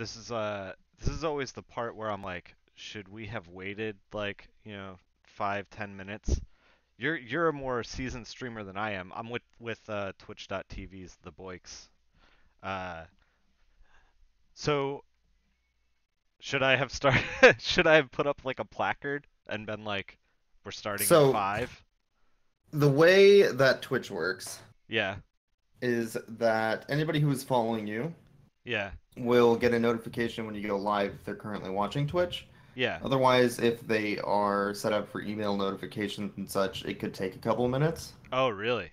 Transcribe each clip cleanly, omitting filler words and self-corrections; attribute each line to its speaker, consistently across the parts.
Speaker 1: this is always the part where I'm like, should we have waited like, 5, 10 minutes? You're a more seasoned streamer than I am. I'm with Twitch.tv's theboyks. Uh, so should I have started? Should I have put up like a placard and been like, we're starting in
Speaker 2: So
Speaker 1: 5?
Speaker 2: the way that Twitch works
Speaker 1: Yeah,
Speaker 2: is that anybody who is following you
Speaker 1: yeah,
Speaker 2: will get a notification when you go live if they're currently watching Twitch.
Speaker 1: yeah.
Speaker 2: Otherwise, if they are set up for email notifications and such, it could take a couple of minutes.
Speaker 1: Oh, really?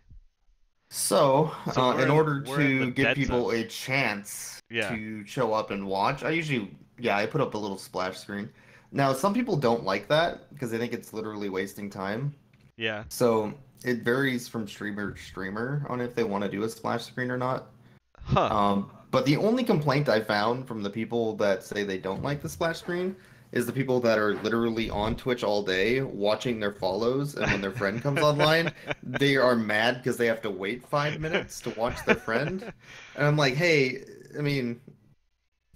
Speaker 2: So,
Speaker 1: So
Speaker 2: in order
Speaker 1: we're in the
Speaker 2: to give
Speaker 1: dead
Speaker 2: people
Speaker 1: zone.
Speaker 2: a chance
Speaker 1: Yeah,
Speaker 2: to show up and watch, I put up a little splash screen. Now, some people don't like that because they think it's literally wasting time.
Speaker 1: yeah.
Speaker 2: So, it varies from streamer to streamer on if they want to do a splash screen or not.
Speaker 1: Huh.
Speaker 2: But the only complaint I found from the people that say they don't like the splash screen is the people that are literally on Twitch all day watching their follows, and when their friend comes online, they are mad because they have to wait 5 minutes to watch their friend. And I'm like, hey, I mean,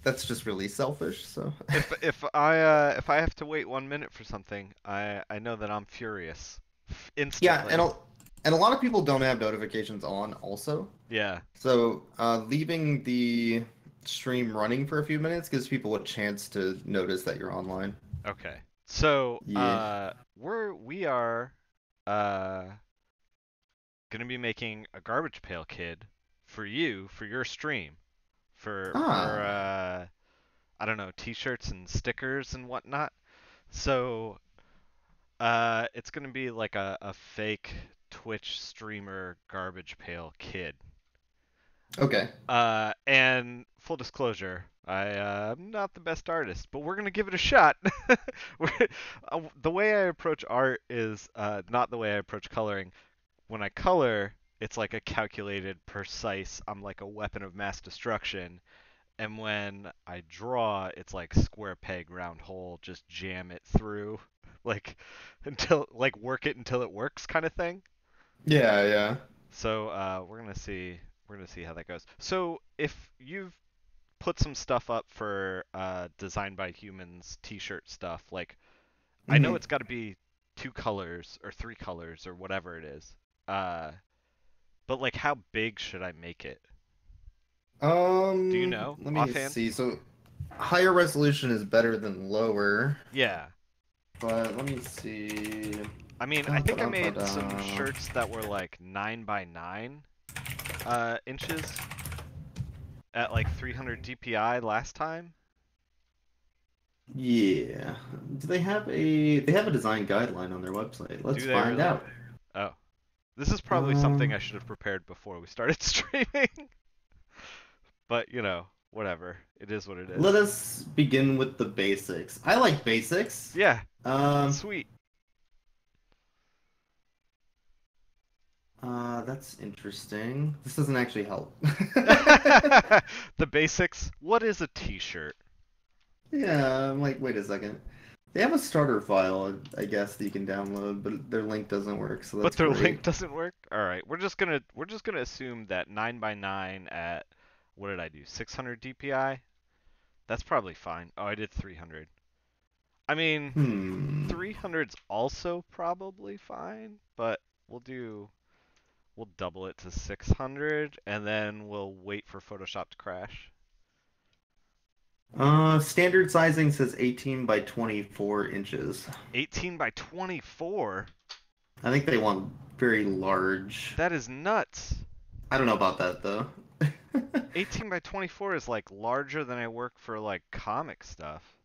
Speaker 2: that's just really selfish. So
Speaker 1: If I have to wait 1 minute for something, I know that I'm furious
Speaker 2: yeah,
Speaker 1: instantly.
Speaker 2: and a lot of people don't have notifications on also.
Speaker 1: Yeah.
Speaker 2: So leaving the stream running for a few minutes gives people a chance to notice that you're online.
Speaker 1: Okay. So
Speaker 2: Yeah.
Speaker 1: we are uh gonna be making a garbage pail kid for you for your stream for
Speaker 2: Ah,
Speaker 1: I don't know, t-shirts and stickers and whatnot. So it's gonna be like a fake Twitch streamer garbage pail kid.
Speaker 2: okay.
Speaker 1: And full disclosure, I'm not the best artist, but we're gonna give it a shot. The way I approach art is not the way I approach coloring. When I color, it's like a calculated, precise. I'm like a weapon of mass destruction. And when I draw, it's like square peg, round hole. Just jam it through, like like work it until it works, kind of thing.
Speaker 2: Yeah, yeah.
Speaker 1: So we're gonna see how that goes. So if you've put some stuff up for Design by Humans T-shirt stuff, like I know
Speaker 2: hmm
Speaker 1: it's got to be 2 colors or 3 colors or whatever it is. Uh, but like how big should I make it? Do you know
Speaker 2: Let me
Speaker 1: offhand?
Speaker 2: see. So higher resolution is better than lower,
Speaker 1: Yeah.
Speaker 2: but let me see.
Speaker 1: I mean, I
Speaker 2: Da, ba,
Speaker 1: think I
Speaker 2: da, ba,
Speaker 1: made some
Speaker 2: da.
Speaker 1: shirts that were like 9 by 9 inches at like 300 DPI last time.
Speaker 2: Yeah. Do they have a design guideline on their website? Let's
Speaker 1: Do they
Speaker 2: find
Speaker 1: really?
Speaker 2: out.
Speaker 1: Oh. This is probably something
Speaker 2: Um,
Speaker 1: I should have prepared before we started streaming. But, whatever. It is what it is.
Speaker 2: Let us begin with the basics. I like basics.
Speaker 1: Yeah,
Speaker 2: Um,
Speaker 1: sweet.
Speaker 2: that's interesting. This doesn't actually help.
Speaker 1: The basics. What is a t-shirt?
Speaker 2: Yeah, I'm like, wait a second. They have a starter file, I guess, that you can download, but their link doesn't work, so
Speaker 1: But
Speaker 2: that's
Speaker 1: their link
Speaker 2: great.
Speaker 1: doesn't work? All right. We're just going to assume that 9 by 9 at what did I do? 600 DPI? That's probably fine. Oh, I did 300. I mean,
Speaker 2: Hmm.
Speaker 1: 300's also probably fine, but we'll double it to 600 and then we'll wait for Photoshop to crash.
Speaker 2: Standard sizing says 18 by 24 inches.
Speaker 1: 18 by 24?
Speaker 2: I think they want very large.
Speaker 1: That is nuts.
Speaker 2: I don't know about that though.
Speaker 1: 18 by 24 is like larger than I work for like comic stuff.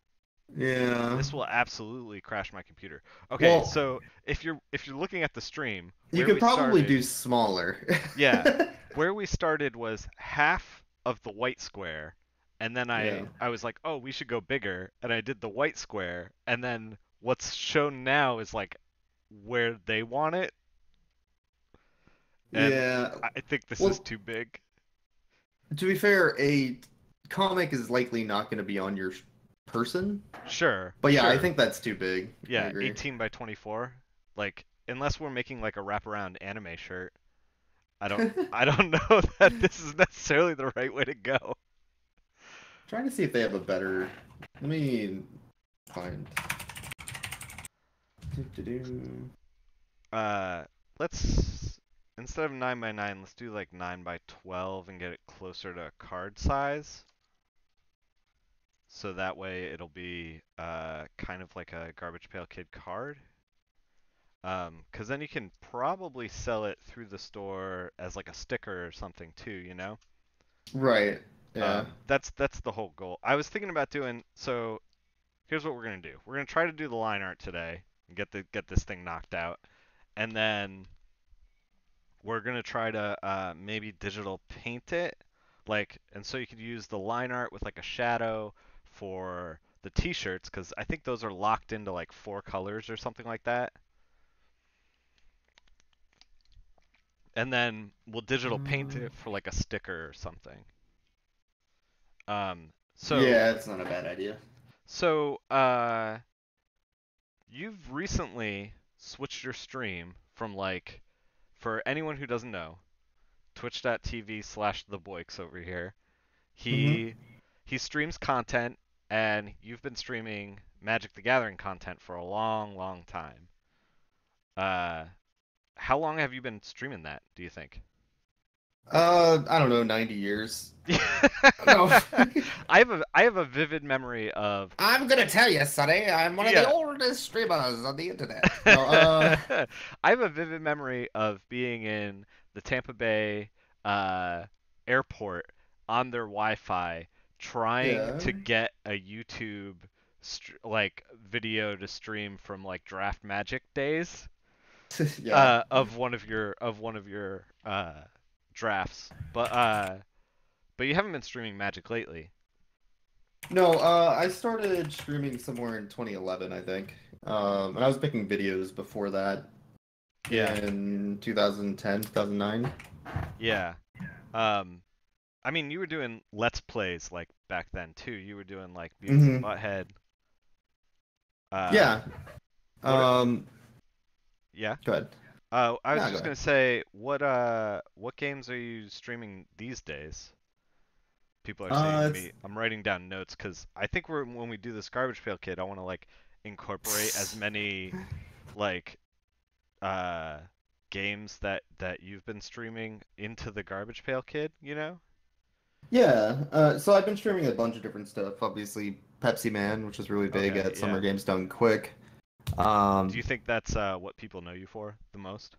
Speaker 2: Yeah.
Speaker 1: This will absolutely crash my computer. Okay,
Speaker 2: Well,
Speaker 1: so if you're looking at the stream,
Speaker 2: you
Speaker 1: where
Speaker 2: could
Speaker 1: we
Speaker 2: probably
Speaker 1: started,
Speaker 2: do smaller.
Speaker 1: yeah, where we started was half of the white square, and then I
Speaker 2: Yeah.
Speaker 1: I was like, "Oh, we should go bigger." And I did the white square, and then what's shown now is like where they want it, and
Speaker 2: Yeah.
Speaker 1: I think this is
Speaker 2: Well,
Speaker 1: too big.
Speaker 2: to be fair, a comic is likely not going to be on your person.
Speaker 1: Sure,
Speaker 2: But yeah, I
Speaker 1: sure.
Speaker 2: think that's too big. I
Speaker 1: Yeah,
Speaker 2: agree.
Speaker 1: 18 by 24. Like unless we're making like a wraparound anime shirt, I don't know that this is necessarily the right way to go.
Speaker 2: Trying to see if they have a better. Let me find. Do.
Speaker 1: Uh, let's instead of 9 by 9, let's do like 9 by 12 and get it closer to card size. So that way it'll be kind of like a Garbage Pail Kid card. 'Cause then you can probably sell it through the store as like a sticker or something too, you know?
Speaker 2: Right. Yeah.
Speaker 1: That's the whole goal. I was thinking about doing so. Here's what we're gonna do. We're gonna try to do the line art today and get this thing knocked out, and then we're gonna try to maybe digital paint it, like, and so you could use the line art with like a shadow for the t-shirts, because I think those are locked into like 4 colors or something like that. And then we'll digital paint
Speaker 2: Uh,
Speaker 1: it for like a sticker or something. Um, so
Speaker 2: yeah, it's not a bad idea.
Speaker 1: so you've recently switched your stream from like, for anyone who doesn't know, twitch.tv/theboyks over here.
Speaker 2: Hmm.
Speaker 1: He streams content, and you've been streaming Magic the Gathering content for a long, long time. Uh, how long have you been streaming that, do you think?
Speaker 2: I don't know, 90 years. No.
Speaker 1: I have a vivid memory of
Speaker 2: I'm gonna tell you, Sonny, I'm one of the
Speaker 1: yeah.
Speaker 2: oldest streamers on the internet. No,
Speaker 1: I have a vivid memory of being in the Tampa Bay uh, airport on their Wi-Fi, trying
Speaker 2: yeah.
Speaker 1: to get a YouTube like video to stream from like Draft Magic days
Speaker 2: Yeah.
Speaker 1: of one of your drafts. But you haven't been streaming Magic lately.
Speaker 2: No, I started streaming somewhere in 2011, I think. And I was making videos before that
Speaker 1: Yeah,
Speaker 2: in 2010, 2009.
Speaker 1: yeah. Um, I mean, you were doing Let's Plays like back then too. You were doing like Beavis and
Speaker 2: Hmm.
Speaker 1: Butthead. Uh,
Speaker 2: Yeah.
Speaker 1: what?
Speaker 2: Um,
Speaker 1: Yeah.
Speaker 2: Go ahead.
Speaker 1: I was
Speaker 2: No, go
Speaker 1: just
Speaker 2: ahead.
Speaker 1: gonna say, what games are you streaming these days? People are saying to
Speaker 2: It's
Speaker 1: me, I'm writing down notes because I think when we do this Garbage Pail Kid, I want to like incorporate as many like uh games that you've been streaming into the Garbage Pail Kid. You know?
Speaker 2: yeah. So I've been streaming a bunch of different stuff. Obviously, Pepsi Man, which is really big
Speaker 1: Okay.
Speaker 2: at Summer
Speaker 1: Yeah.
Speaker 2: Games Done Quick.
Speaker 1: Do
Speaker 2: Um,
Speaker 1: you think that's what people know you for the most?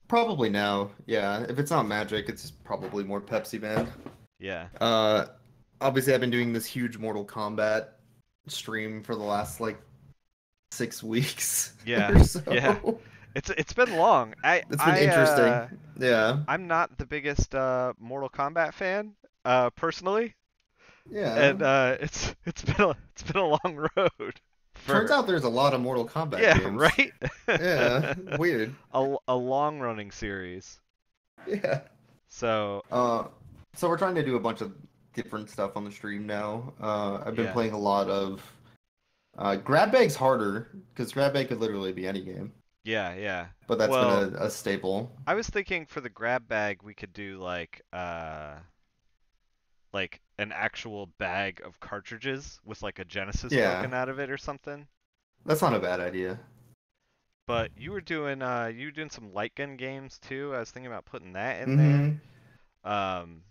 Speaker 2: Probably now. Yeah. If it's not Magic, it's probably more Pepsi Man.
Speaker 1: Yeah.
Speaker 2: Uh, Obviously, I've been doing this huge Mortal Kombat stream for the last like 6 weeks
Speaker 1: Yeah.
Speaker 2: or
Speaker 1: Yeah.
Speaker 2: so.
Speaker 1: It's been long.
Speaker 2: It's been interesting. Yeah.
Speaker 1: I'm not the biggest Mortal Kombat fan personally,
Speaker 2: Yeah.
Speaker 1: and it's been a long road
Speaker 2: Turns
Speaker 1: for
Speaker 2: out there's a lot of Mortal Kombat
Speaker 1: yeah,
Speaker 2: games.
Speaker 1: right?
Speaker 2: Yeah. Weird.
Speaker 1: A long running series.
Speaker 2: Yeah.
Speaker 1: So,
Speaker 2: Uh, so we're trying to do a bunch of different stuff on the stream now. I've been
Speaker 1: yeah.
Speaker 2: playing a lot of Grab Bag's harder because Grab Bag could literally be any game,
Speaker 1: Yeah, yeah.
Speaker 2: but that's been
Speaker 1: Well,
Speaker 2: a staple.
Speaker 1: I was thinking for the grab bag we could do like an actual bag of cartridges with like a Genesis
Speaker 2: Yeah,
Speaker 1: token out of it or something.
Speaker 2: that's not a bad idea.
Speaker 1: But you were doing some light gun games too. I was thinking about putting that in there.
Speaker 2: Hmm.
Speaker 1: Um,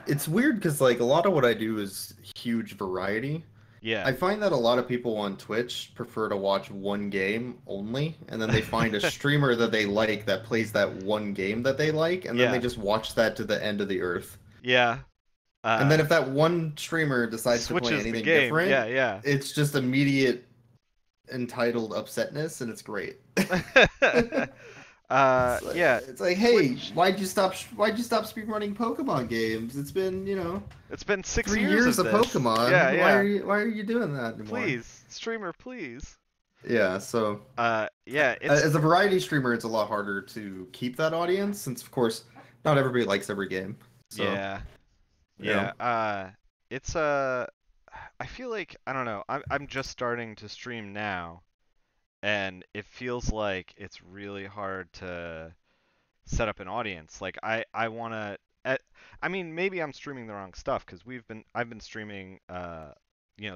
Speaker 2: It's weird because like a lot of what I do is huge variety. I
Speaker 1: yeah.
Speaker 2: find that a lot of people on Twitch prefer to watch one game only, and then they find a streamer that they like that plays that one game that they like, and then they
Speaker 1: Yeah.
Speaker 2: just watch that to the end of the earth.
Speaker 1: Yeah.
Speaker 2: And then
Speaker 1: Uh,
Speaker 2: if that one streamer decides to play
Speaker 1: switches the
Speaker 2: anything
Speaker 1: game.
Speaker 2: different,
Speaker 1: Yeah, yeah.
Speaker 2: it's just immediate entitled upsetness, and it's great.
Speaker 1: Yeah.
Speaker 2: It's like, hey,
Speaker 1: Twitch.
Speaker 2: Why'd you stop speedrunning Pokemon games? It's been,
Speaker 1: It's been 6 years
Speaker 2: 3 years
Speaker 1: of
Speaker 2: of
Speaker 1: this. Yeah,
Speaker 2: Pokemon.
Speaker 1: yeah.
Speaker 2: Why are you doing that anymore?
Speaker 1: Please, streamer, please.
Speaker 2: Yeah, so
Speaker 1: Yeah, it's
Speaker 2: as a variety streamer, it's a lot harder to keep that audience since, of course, not everybody likes every game. So,
Speaker 1: yeah,
Speaker 2: you know,
Speaker 1: yeah. It's I feel like I don't know. I'm just starting to stream now, and it feels like it's really hard to set up an audience. Like I wanna. I mean, maybe I'm streaming the wrong stuff because I've been streaming, The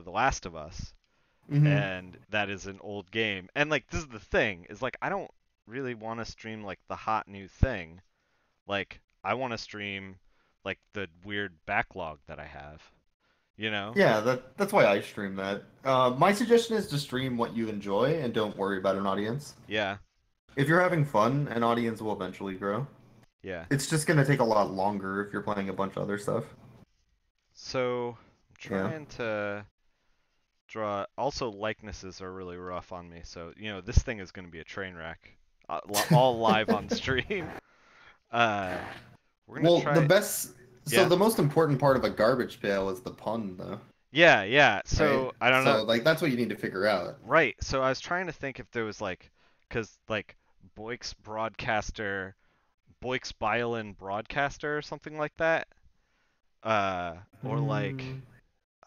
Speaker 1: Last of Us,
Speaker 2: Hmm.
Speaker 1: and that is an old game. And like, this is the thing, is like, I don't really want to stream like the hot new thing. Like, I want to stream like the weird backlog that I have, you know?
Speaker 2: Yeah, that's why I stream that. My suggestion is to stream what you enjoy and don't worry about an audience.
Speaker 1: Yeah,
Speaker 2: If you're having fun, an audience will eventually grow.
Speaker 1: yeah.
Speaker 2: It's just gonna take a lot longer if you're playing a bunch of other stuff.
Speaker 1: So I'm
Speaker 2: Yeah.
Speaker 1: trying to draw. Also, likenesses are really rough on me. So this thing is going to be a train wreck, all live on stream. Uh, we're gonna
Speaker 2: Well, the
Speaker 1: try.
Speaker 2: best, so
Speaker 1: Yeah,
Speaker 2: the most important part of a garbage pail is the pun, though,
Speaker 1: yeah, yeah.
Speaker 2: right?
Speaker 1: So I don't know.
Speaker 2: So like that's what you need to figure out.
Speaker 1: Right. So I was trying to think if there was like, cause like Boyk's broadcaster, Boyk's violin broadcaster or something like that. Or like
Speaker 2: Hmm.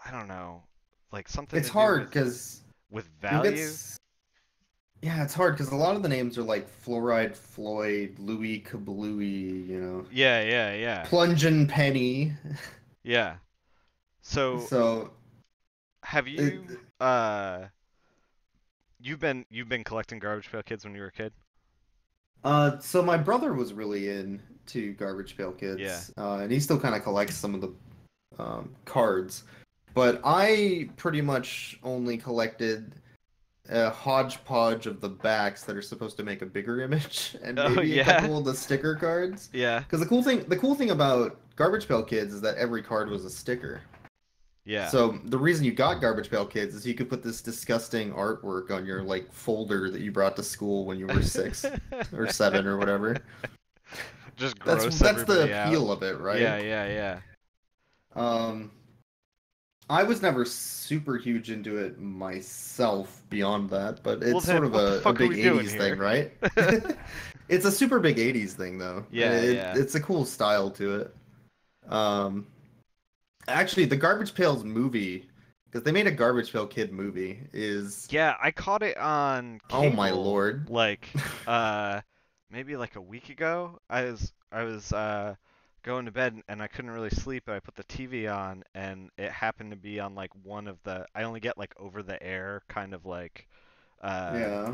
Speaker 1: I don't know, like something
Speaker 2: It's
Speaker 1: to do
Speaker 2: hard because
Speaker 1: with
Speaker 2: you'll get,
Speaker 1: value.
Speaker 2: yeah, it's hard because a lot of the names are like Fluoride Floyd, Louis Kablooey,
Speaker 1: Yeah, yeah, yeah,
Speaker 2: Plungin' Penny.
Speaker 1: yeah. So
Speaker 2: So
Speaker 1: have
Speaker 2: it,
Speaker 1: you you've been collecting Garbage Pail Kids when you were a kid?
Speaker 2: so my brother was really into Garbage Pail
Speaker 1: Yeah.
Speaker 2: Kids, and he still kind of collects some of the cards. But I pretty much only collected a hodgepodge of the backs that are supposed to make a bigger image, and
Speaker 1: Oh
Speaker 2: maybe a
Speaker 1: yeah.
Speaker 2: couple of the sticker cards.
Speaker 1: Yeah.
Speaker 2: Because the cool thing about Garbage Pail Kids is that every card was a sticker.
Speaker 1: Yeah.
Speaker 2: So the reason you got Garbage Pail Kids is you could put this disgusting artwork on your like folder that you brought to school when you were 6 or 7 or whatever.
Speaker 1: Just
Speaker 2: That's
Speaker 1: gross
Speaker 2: that's the
Speaker 1: everybody out.
Speaker 2: appeal of it,
Speaker 1: Yeah,
Speaker 2: right?
Speaker 1: yeah, yeah.
Speaker 2: Um, I was never super huge into it myself beyond that, but
Speaker 1: Well
Speaker 2: it's sort
Speaker 1: then,
Speaker 2: of
Speaker 1: what the
Speaker 2: a
Speaker 1: fuck are
Speaker 2: big
Speaker 1: we doing
Speaker 2: 80s thing,
Speaker 1: here?
Speaker 2: right? It's a super big 80s thing though.
Speaker 1: Yeah, yeah.
Speaker 2: It's a cool style to it. Um, Actually, the Garbage Pails movie, because they made a Garbage Pail Kid movie, is
Speaker 1: Yeah, I caught it on
Speaker 2: oh my
Speaker 1: cable
Speaker 2: lord.
Speaker 1: like uh maybe like a week ago. I was going to bed and I couldn't really sleep, and I put the TV on and it happened to be on like one of the I only get like over the air kind of like uh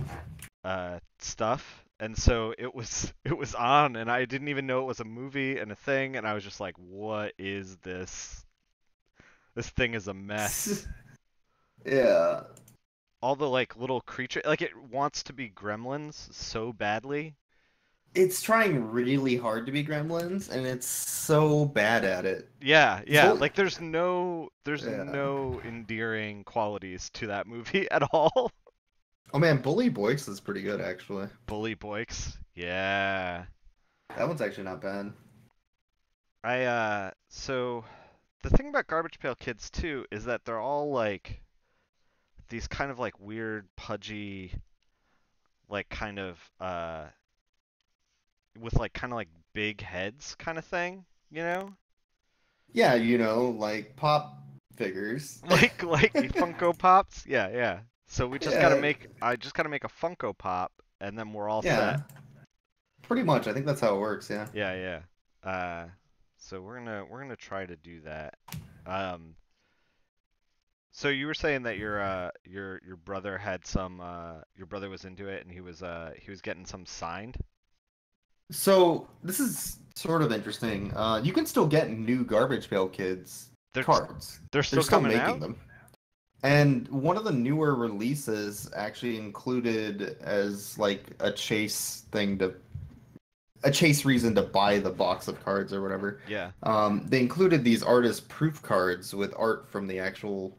Speaker 2: Yeah.
Speaker 1: stuff. And so it was on and I didn't even know it was a movie and a thing, and I was just like, "What is this? This thing is a mess."
Speaker 2: Yeah.
Speaker 1: All the like little creature, like it wants to be gremlins so badly.
Speaker 2: It's trying really hard to be Gremlins, and it's so bad at it.
Speaker 1: Yeah, yeah,
Speaker 2: Bully.
Speaker 1: like there's
Speaker 2: Yeah.
Speaker 1: no endearing qualities to that movie at all.
Speaker 2: Oh man, Bully Boyks is pretty good actually.
Speaker 1: Bully Boyks. Yeah.
Speaker 2: That one's actually not bad.
Speaker 1: So the thing about Garbage Pail Kids too is that they're all like these kind of like weird pudgy, like kind of with like kind of like big heads kind of thing, you know?
Speaker 2: Yeah, like pop figures.
Speaker 1: Like Funko Pops. Yeah, yeah. So we just gotta
Speaker 2: Yeah,
Speaker 1: make I just gotta make a Funko Pop and then we're all set.
Speaker 2: yeah. Pretty much. I think that's how it works, yeah.
Speaker 1: Yeah, yeah. So we're gonna try to do that. Um, so you were saying that your brother had some your brother was into it and he was getting some signed.
Speaker 2: So this is sort of interesting. You can still get new Garbage Pail Kids
Speaker 1: They're
Speaker 2: cards.
Speaker 1: they're
Speaker 2: They're
Speaker 1: still
Speaker 2: still
Speaker 1: coming
Speaker 2: making
Speaker 1: out?
Speaker 2: them. And one of the newer releases actually included as like a chase reason to buy the box of cards or whatever.
Speaker 1: Yeah.
Speaker 2: They included these artist proof cards with art from the actual,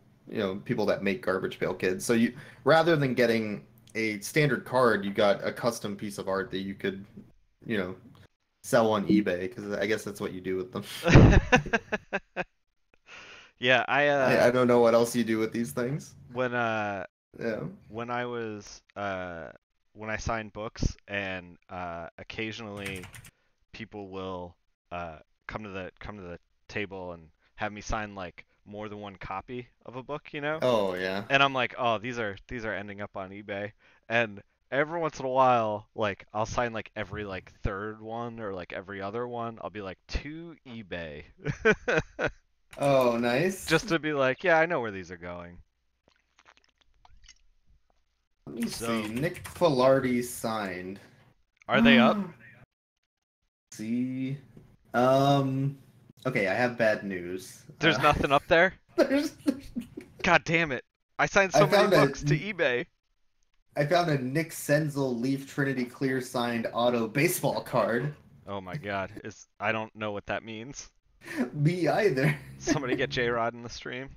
Speaker 2: people that make Garbage Pail Kids. So you, rather than getting a standard card, you got a custom piece of art that you could, you know, sell on eBay because I guess that's what you do with them.
Speaker 1: Yeah,
Speaker 2: I don't know what else you do with these things.
Speaker 1: when
Speaker 2: Yeah.
Speaker 1: when I was when I signed books, and occasionally people will come to the table and have me sign like more than one copy of a book, you know?
Speaker 2: Oh yeah.
Speaker 1: And I'm like, "Oh, these are ending up on eBay." And every once in a while, like I'll sign like every like third one or like every other one. I'll be like to eBay,
Speaker 2: Oh, nice.
Speaker 1: just to be like, yeah, I know where these are going.
Speaker 2: Let me see.
Speaker 1: So,
Speaker 2: Nick Filardi signed.
Speaker 1: are they up?
Speaker 2: See. Um. Okay, I have bad news.
Speaker 1: There's nothing up there.
Speaker 2: There's.
Speaker 1: God damn it! I signed
Speaker 2: I
Speaker 1: so many
Speaker 2: found a.
Speaker 1: books to eBay.
Speaker 2: I found a Nick Senzel Leaf Trinity Clear signed auto baseball card.
Speaker 1: Oh my god, is I don't know what that means.
Speaker 2: Me either.
Speaker 1: Somebody get J Rod in the stream.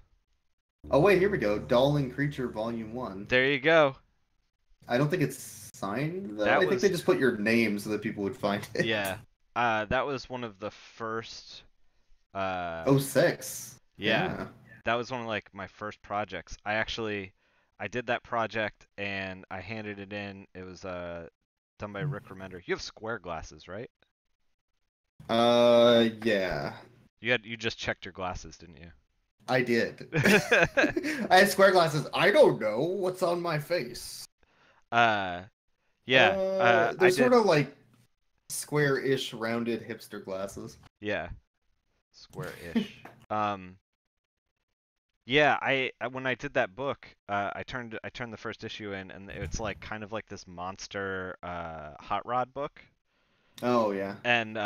Speaker 2: Oh wait, here we go. Doll and Creature Volume 1.
Speaker 1: There you go.
Speaker 2: I don't think it's signed though.
Speaker 1: That
Speaker 2: I think they
Speaker 1: was
Speaker 2: just put your name so that people would find it.
Speaker 1: yeah. That was one of the first.
Speaker 2: Oh 06.
Speaker 1: Yeah,
Speaker 2: Yeah.
Speaker 1: that was one of like my first projects. I did that project and I handed it in. It was done by Rick Remender. You have square glasses, right?
Speaker 2: Yeah.
Speaker 1: You just checked your glasses, didn't you?
Speaker 2: I did. I had square glasses. I don't know what's on my face.
Speaker 1: uh, yeah.
Speaker 2: They're
Speaker 1: I
Speaker 2: sort
Speaker 1: did.
Speaker 2: of like square-ish, rounded hipster glasses.
Speaker 1: Yeah, square-ish. Yeah. When I did that book, I turned the first issue in, and it's like kind of like this monster hot rod book.
Speaker 2: Oh yeah.
Speaker 1: And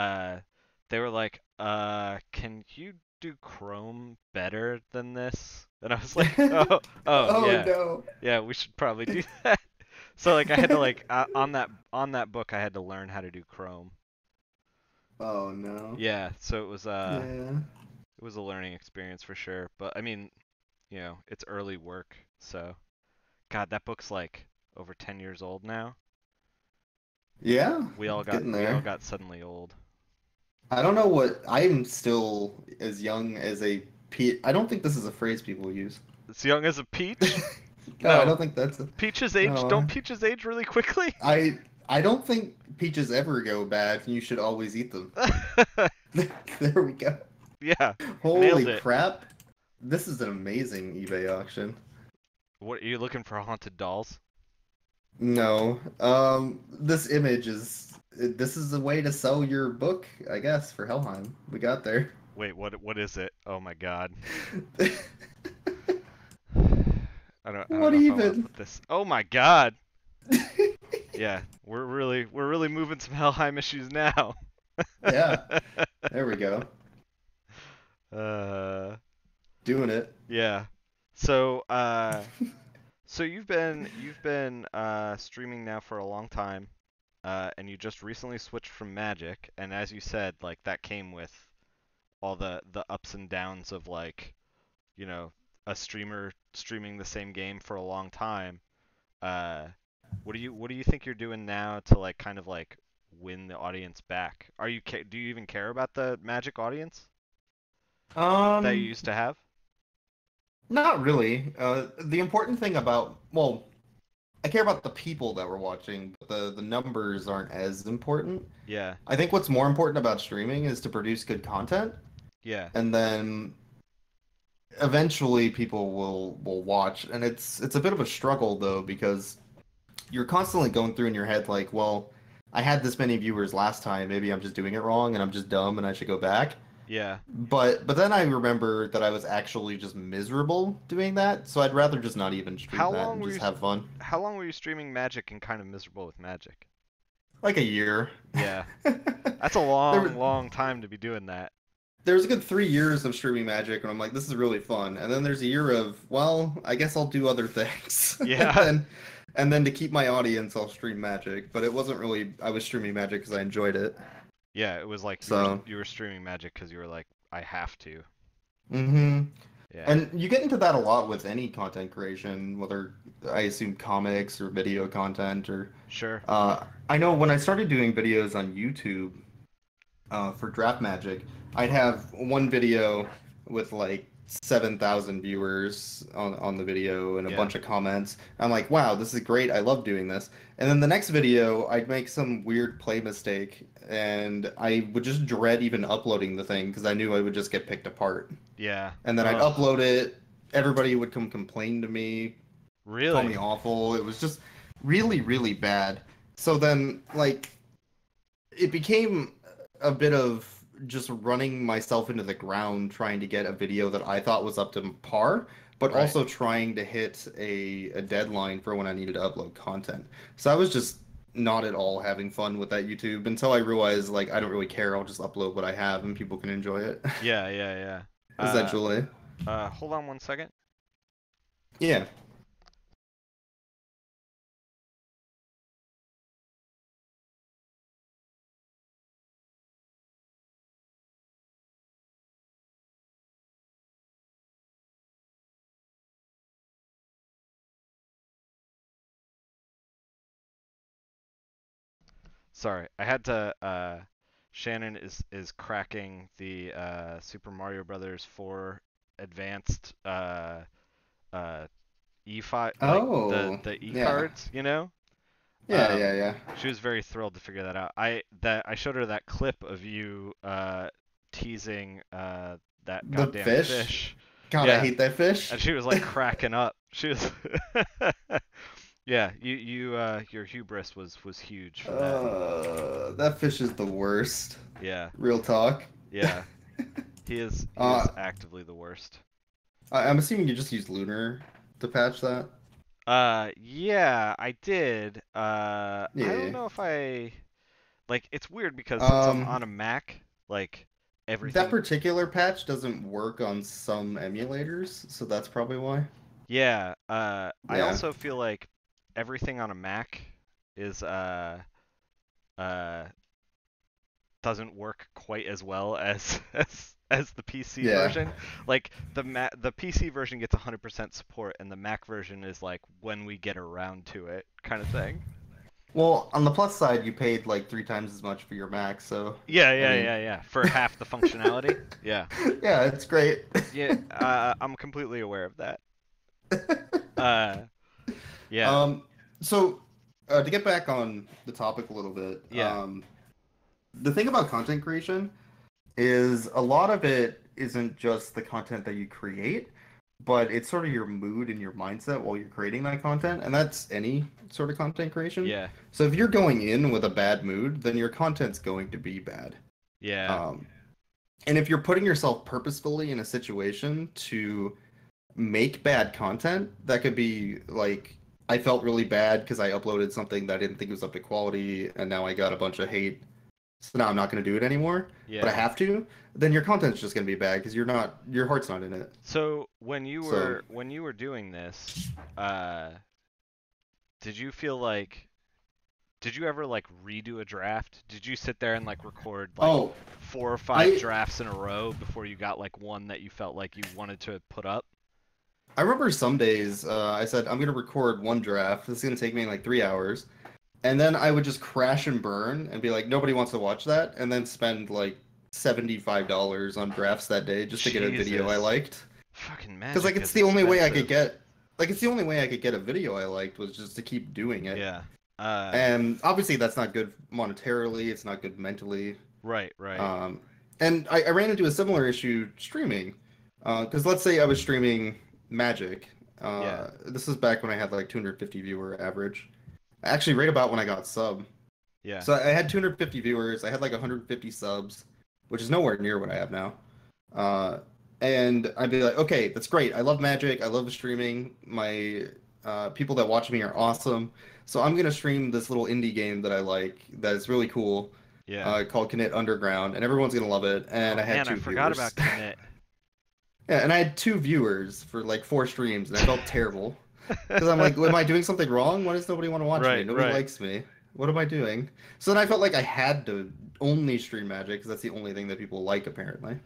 Speaker 1: they were like, can you do Chrome better than this? And I was like, oh
Speaker 2: Oh
Speaker 1: yeah,
Speaker 2: no.
Speaker 1: yeah, we should probably do that. So like I had to like on that book I had to learn how to do Chrome.
Speaker 2: Oh no.
Speaker 1: Yeah, so
Speaker 2: Yeah.
Speaker 1: it was a learning experience for sure. But I mean, it's early work, so God, that book's like over 10 years old now.
Speaker 2: Yeah. Getting
Speaker 1: We all
Speaker 2: there.
Speaker 1: got suddenly old.
Speaker 2: I don't know what I'm still as young as a pe I don't think this is a phrase people use.
Speaker 1: As young as a peach?
Speaker 2: No, I
Speaker 1: No.
Speaker 2: don't think that's a
Speaker 1: Don't
Speaker 2: no.
Speaker 1: peaches age really quickly?
Speaker 2: I don't think peaches ever go bad, and you should always eat them. There we go.
Speaker 1: Yeah, nailed
Speaker 2: Holy
Speaker 1: it.
Speaker 2: crap. This is an amazing eBay auction.
Speaker 1: What are you looking for haunted dolls?
Speaker 2: No. This image is this is a way to sell your book, I guess, for Helheim. We got there.
Speaker 1: Wait, what is it? Oh my god. I don't
Speaker 2: What
Speaker 1: know if I want to
Speaker 2: even?
Speaker 1: put this. Oh my god. Yeah, we're really moving some Helheim issues now.
Speaker 2: Yeah, there we go.
Speaker 1: uh
Speaker 2: Doing it.
Speaker 1: yeah. So so you've been streaming now for a long time. And you just recently switched from Magic, and as you said, like that came with all the ups and downs of like, you know, a streamer streaming the same game for a long time. Uh, what do you think you're doing now to like kind of like win the audience back? Do you even care about the Magic audience that you
Speaker 2: Um,
Speaker 1: used to have?
Speaker 2: Not really. The important thing about, well, I care about the people that we're watching, but the numbers aren't as important.
Speaker 1: Yeah,
Speaker 2: I think what's more important about streaming is to produce good content,
Speaker 1: yeah,
Speaker 2: and then eventually people will watch. And it's a bit of a struggle though because you're constantly going through in your head like, well, I had this many viewers last time, maybe I'm just doing it wrong and I'm just dumb and I should go back.
Speaker 1: yeah.
Speaker 2: But then I remember that I was actually just miserable doing that, so I'd rather just not even stream
Speaker 1: How
Speaker 2: that
Speaker 1: long
Speaker 2: and
Speaker 1: were
Speaker 2: just have fun.
Speaker 1: how long were you streaming Magic and kind of miserable with Magic?
Speaker 2: Like a year.
Speaker 1: Yeah, that's a
Speaker 2: There,
Speaker 1: long time to be doing that.
Speaker 2: there's a good 3 years of streaming Magic, and I'm like, this is really fun. And then there's a year of, well, I guess I'll do other things.
Speaker 1: Yeah,
Speaker 2: And then to keep my audience, I'll stream Magic. But it wasn't really, I was streaming Magic because I enjoyed it.
Speaker 1: yeah. It was like
Speaker 2: So,
Speaker 1: you were streaming Magic because you were like, I have to.
Speaker 2: hmm
Speaker 1: Yeah,
Speaker 2: And you get into that a lot with any content creation, whether I assume comics or video content or
Speaker 1: sure.
Speaker 2: I know when I started doing videos on YouTube for Draft Magic, I'd have one video with like 7,000 viewers on the video and a
Speaker 1: Yeah,
Speaker 2: bunch of comments. I'm like, wow, this is great. I love doing this. And then the next video, I'd make some weird play mistake and I would just dread even uploading the thing because I knew I would just get picked apart.
Speaker 1: yeah.
Speaker 2: And then I'd
Speaker 1: Ugh,
Speaker 2: upload it. Everybody would come complain to me, call me
Speaker 1: really?
Speaker 2: awful. It was just really, really bad. So then, like, it became a bit of just running myself into the ground trying to get a video that I thought was up to par, but
Speaker 1: Right.
Speaker 2: also trying to hit a deadline for when I needed to upload content. So I was just not at all having fun with that YouTube until I realized, like, I don't really care. I'll just upload what I have and people can enjoy it.
Speaker 1: Yeah, yeah, yeah.
Speaker 2: Essentially.
Speaker 1: Hold on one second.
Speaker 2: Yeah.
Speaker 1: Sorry, I had to. Shannon is cracking the Super Mario Brothers 4 Advanced uh E5, like
Speaker 2: Oh,
Speaker 1: the E
Speaker 2: yeah.
Speaker 1: cards, you know.
Speaker 2: Yeah, yeah, yeah.
Speaker 1: She was very thrilled to figure that out. I showed her that clip of you teasing that
Speaker 2: The
Speaker 1: goddamn
Speaker 2: fish.
Speaker 1: fish.
Speaker 2: God, I
Speaker 1: Yeah,
Speaker 2: hate that fish.
Speaker 1: and she was like cracking up. She was Yeah, your hubris was huge for that.
Speaker 2: That fish is the worst.
Speaker 1: Yeah.
Speaker 2: Real talk.
Speaker 1: Yeah. He
Speaker 2: Uh,
Speaker 1: is actively the worst.
Speaker 2: I'm assuming you just used Lunar to patch that.
Speaker 1: Yeah, I did. I don't
Speaker 2: Yeah.
Speaker 1: know if I like it's weird because since I'm
Speaker 2: Um,
Speaker 1: on a Mac, like
Speaker 2: that
Speaker 1: everything.
Speaker 2: particular patch doesn't work on some emulators, so that's probably why.
Speaker 1: Yeah, I
Speaker 2: Yeah.
Speaker 1: also feel like everything on a Mac is uh doesn't work quite as well as as the PC
Speaker 2: Yeah.
Speaker 1: version. Like the PC version gets 100% support and the Mac version is like when we get around to it kind of thing.
Speaker 2: Well, on the plus side, you paid like 3 times as much for your Mac, so
Speaker 1: Yeah,
Speaker 2: I
Speaker 1: yeah,
Speaker 2: mean,
Speaker 1: yeah, yeah. For half the functionality. Yeah.
Speaker 2: yeah, it's great.
Speaker 1: Yeah, I'm completely aware of that. Uh, yeah,
Speaker 2: Um, so to get back on the topic a little bit,
Speaker 1: yeah,
Speaker 2: the thing about content creation is a lot of it isn't just the content that you create, but it's sort of your mood and your mindset while you're creating that content, and that's any sort of content creation.
Speaker 1: yeah,
Speaker 2: So if you're going in with a bad mood, then your content's going to be bad.
Speaker 1: yeah,
Speaker 2: Um, and if you're putting yourself purposefully in a situation to make bad content, that could be like I felt really bad because I uploaded something that I didn't think was up to quality, and now I got a bunch of hate, so now I'm not going to do it anymore, but I
Speaker 1: yeah.
Speaker 2: have to, then your content's just going to be bad because your heart's not in it.
Speaker 1: So
Speaker 2: So,
Speaker 1: when you were doing this, uh, did you feel like did you ever like redo a draft? Did you sit there and like record like
Speaker 2: oh,
Speaker 1: 4 or 5
Speaker 2: I
Speaker 1: drafts in a row before you got like one that you felt like you wanted to put up?
Speaker 2: I remember some days I said I'm going to record one draft. This is going to take me like 3 hours, and then I would just crash and burn and be like, nobody wants to watch that, and then spend like $75 on drafts that day just to get a video I
Speaker 1: Jesus,
Speaker 2: liked.
Speaker 1: fucking
Speaker 2: Because like
Speaker 1: magic
Speaker 2: it's
Speaker 1: is
Speaker 2: the only way I could
Speaker 1: expensive.
Speaker 2: get, like it's the only way I could get a video I liked was just to keep doing it.
Speaker 1: Yeah. Uh,
Speaker 2: And obviously that's not good monetarily. It's not good mentally.
Speaker 1: right, right.
Speaker 2: Um, and I ran into a similar issue streaming. Because let's say I was streaming Magic.
Speaker 1: Yeah,
Speaker 2: This is back when I had like 250 viewer average. Actually, right about when I got sub.
Speaker 1: yeah,
Speaker 2: So I had 250 viewers. I had like 150 subs, which is nowhere near what I have now. Uh, and I'd be like, okay, that's great. I love Magic. I love streaming. My people that watch me are awesome. So I'm gonna stream this little indie game that I like that is really cool,
Speaker 1: yeah.
Speaker 2: called Knit Underground, and everyone's gonna love it. And
Speaker 1: Oh
Speaker 2: I had
Speaker 1: man, I
Speaker 2: two
Speaker 1: forgot
Speaker 2: viewers.
Speaker 1: about Knit.
Speaker 2: Yeah, and I had two viewers for like 4 streams, and I felt terrible because I'm like, am I doing something wrong? Why does nobody want to watch me?
Speaker 1: Right,
Speaker 2: Nobody
Speaker 1: right.
Speaker 2: likes me. What am I doing? So then I felt like I had to only stream Magic because that's the only thing that people like apparently.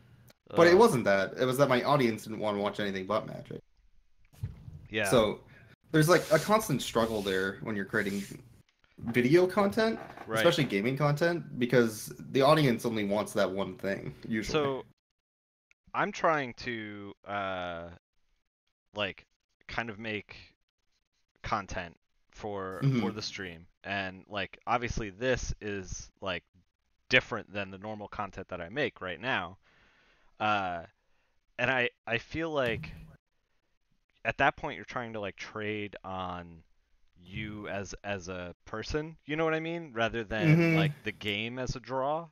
Speaker 2: But it
Speaker 1: Ugh.
Speaker 2: wasn't that. It was that my audience didn't want to watch anything but Magic.
Speaker 1: Yeah,
Speaker 2: So there's like a constant struggle there when you're creating video content,
Speaker 1: right.
Speaker 2: especially gaming content, because the audience only wants that one thing usually.
Speaker 1: So I'm trying to like kind of make content for
Speaker 2: Hmm.
Speaker 1: the stream, and like obviously this is like different than the normal content that I make right now. Uh, and I feel like at that point you're trying to like trade on you as a person, you know what I mean, rather than
Speaker 2: Hmm.
Speaker 1: like the game as a draw.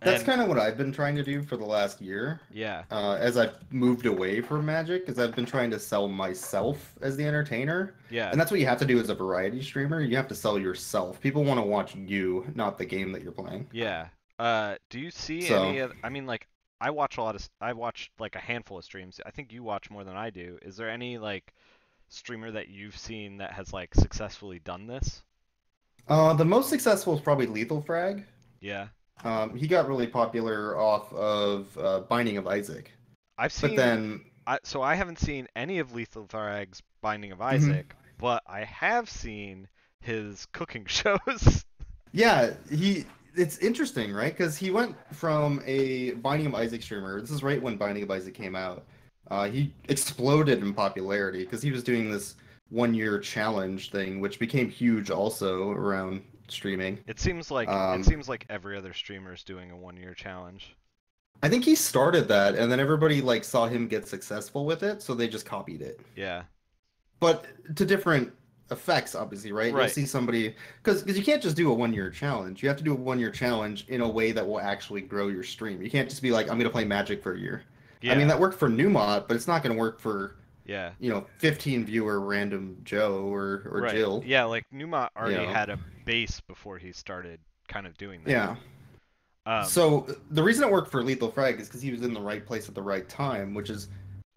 Speaker 2: That's
Speaker 1: And
Speaker 2: kind of what I've been trying to do for the last year,
Speaker 1: yeah,
Speaker 2: as I've moved away from Magic, is I've been trying to sell myself as the entertainer.
Speaker 1: yeah,
Speaker 2: And that's what you have to do as a variety streamer. You have to sell yourself. People want to watch you, not the game that you're playing.
Speaker 1: yeah. Do you see
Speaker 2: So,
Speaker 1: any of, I mean, like, I watch like a handful of streams. I think you watch more than I do. Is there any like streamer that you've seen that has like successfully done this?
Speaker 2: the most successful is probably Lethal Frag.
Speaker 1: Yeah.
Speaker 2: He got really popular off of Binding of Isaac.
Speaker 1: I've
Speaker 2: But
Speaker 1: seen
Speaker 2: then,
Speaker 1: so I haven't seen any of Lethal Thrag's Binding of
Speaker 2: mhm.
Speaker 1: Isaac, but I have seen his cooking shows.
Speaker 2: Yeah, it's interesting, right? Because he went from a Binding of Isaac streamer. This is right when Binding of Isaac came out. He exploded in popularity because he was doing this 1 year challenge thing, which became huge also around streaming.
Speaker 1: It
Speaker 2: Um,
Speaker 1: seems like every other streamer is doing a 1 year challenge.
Speaker 2: I think he started that, and then everybody like saw him get successful with it, so they just copied it.
Speaker 1: Yeah.
Speaker 2: But to different effects, obviously, right? You'll
Speaker 1: Right.
Speaker 2: see somebody because you can't just do a 1 year challenge. You have to do a 1 year challenge in a way that will actually grow your stream. You can't just be like, I'm gonna play Magic for a year. I mean,
Speaker 1: Yeah.
Speaker 2: that worked for Newmont, but it's not gonna work for,
Speaker 1: Yeah.
Speaker 2: 15 viewer random Joe or
Speaker 1: Right.
Speaker 2: Jill.
Speaker 1: Yeah, like Newmont
Speaker 2: You
Speaker 1: already
Speaker 2: know,
Speaker 1: had a base before he started kind of doing that.
Speaker 2: yeah.
Speaker 1: Um,
Speaker 2: So the reason it worked for Lethal Frag is because he was in the right place at the right time, which is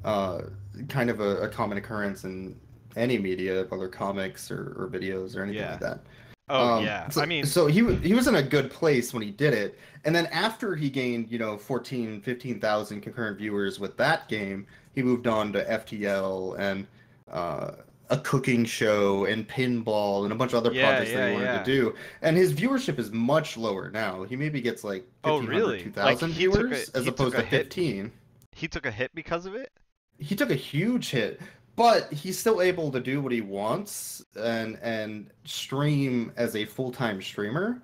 Speaker 2: uh, kind of a common occurrence in any media, whether comics or videos or anything like
Speaker 1: yeah.
Speaker 2: that.
Speaker 1: Oh, yeah.
Speaker 2: So,
Speaker 1: I mean,
Speaker 2: so he was in a good place when he did it, and then after he gained 14, 15,000 concurrent viewers with that game, he moved on to FTL and uh, a cooking show and pinball and a bunch of other
Speaker 1: yeah,
Speaker 2: projects that he
Speaker 1: yeah,
Speaker 2: wanted to
Speaker 1: yeah.
Speaker 2: do. And his viewership is much lower now. He maybe gets like
Speaker 1: Oh,
Speaker 2: 1,500,
Speaker 1: really? Like
Speaker 2: 2,000 viewers as
Speaker 1: he took
Speaker 2: opposed
Speaker 1: a
Speaker 2: to
Speaker 1: hit.
Speaker 2: 15.
Speaker 1: He took a hit because of it?
Speaker 2: He took a huge hit, but he's still able to do what he wants and stream as a full-time streamer.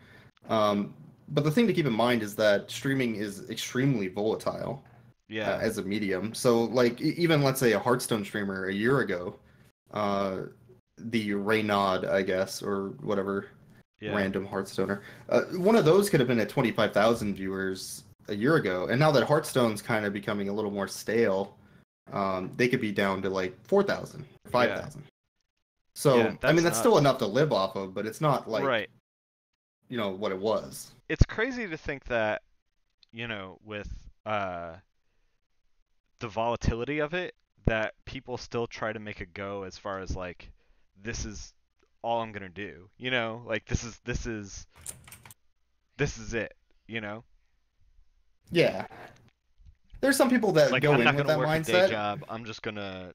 Speaker 2: Um, but the thing to keep in mind is that streaming is extremely volatile
Speaker 1: Yeah.
Speaker 2: as a medium. So, like, even let's say a Hearthstone streamer a year ago, uh, the Reynod, I guess, or whatever
Speaker 1: Yeah.
Speaker 2: random Hearthstoner, one of those could have been at 25,000 viewers a year ago. And now that Hearthstone's kind of becoming a little more stale, they could be down to like 4,000,
Speaker 1: Yeah.
Speaker 2: 5,000.
Speaker 1: Yeah,
Speaker 2: So, I mean,
Speaker 1: that's
Speaker 2: that's still
Speaker 1: nuts.
Speaker 2: enough to live off of, but it's not like,
Speaker 1: Right.
Speaker 2: what it was.
Speaker 1: It's crazy to think that, with the volatility of it, that people still try to make a go as far as like this is all I'm gonna do. Like this is it. You know,
Speaker 2: Yeah. There's some people that
Speaker 1: like
Speaker 2: go
Speaker 1: I'm
Speaker 2: in
Speaker 1: not
Speaker 2: with
Speaker 1: gonna
Speaker 2: that
Speaker 1: work a day
Speaker 2: mindset.
Speaker 1: job. I'm just gonna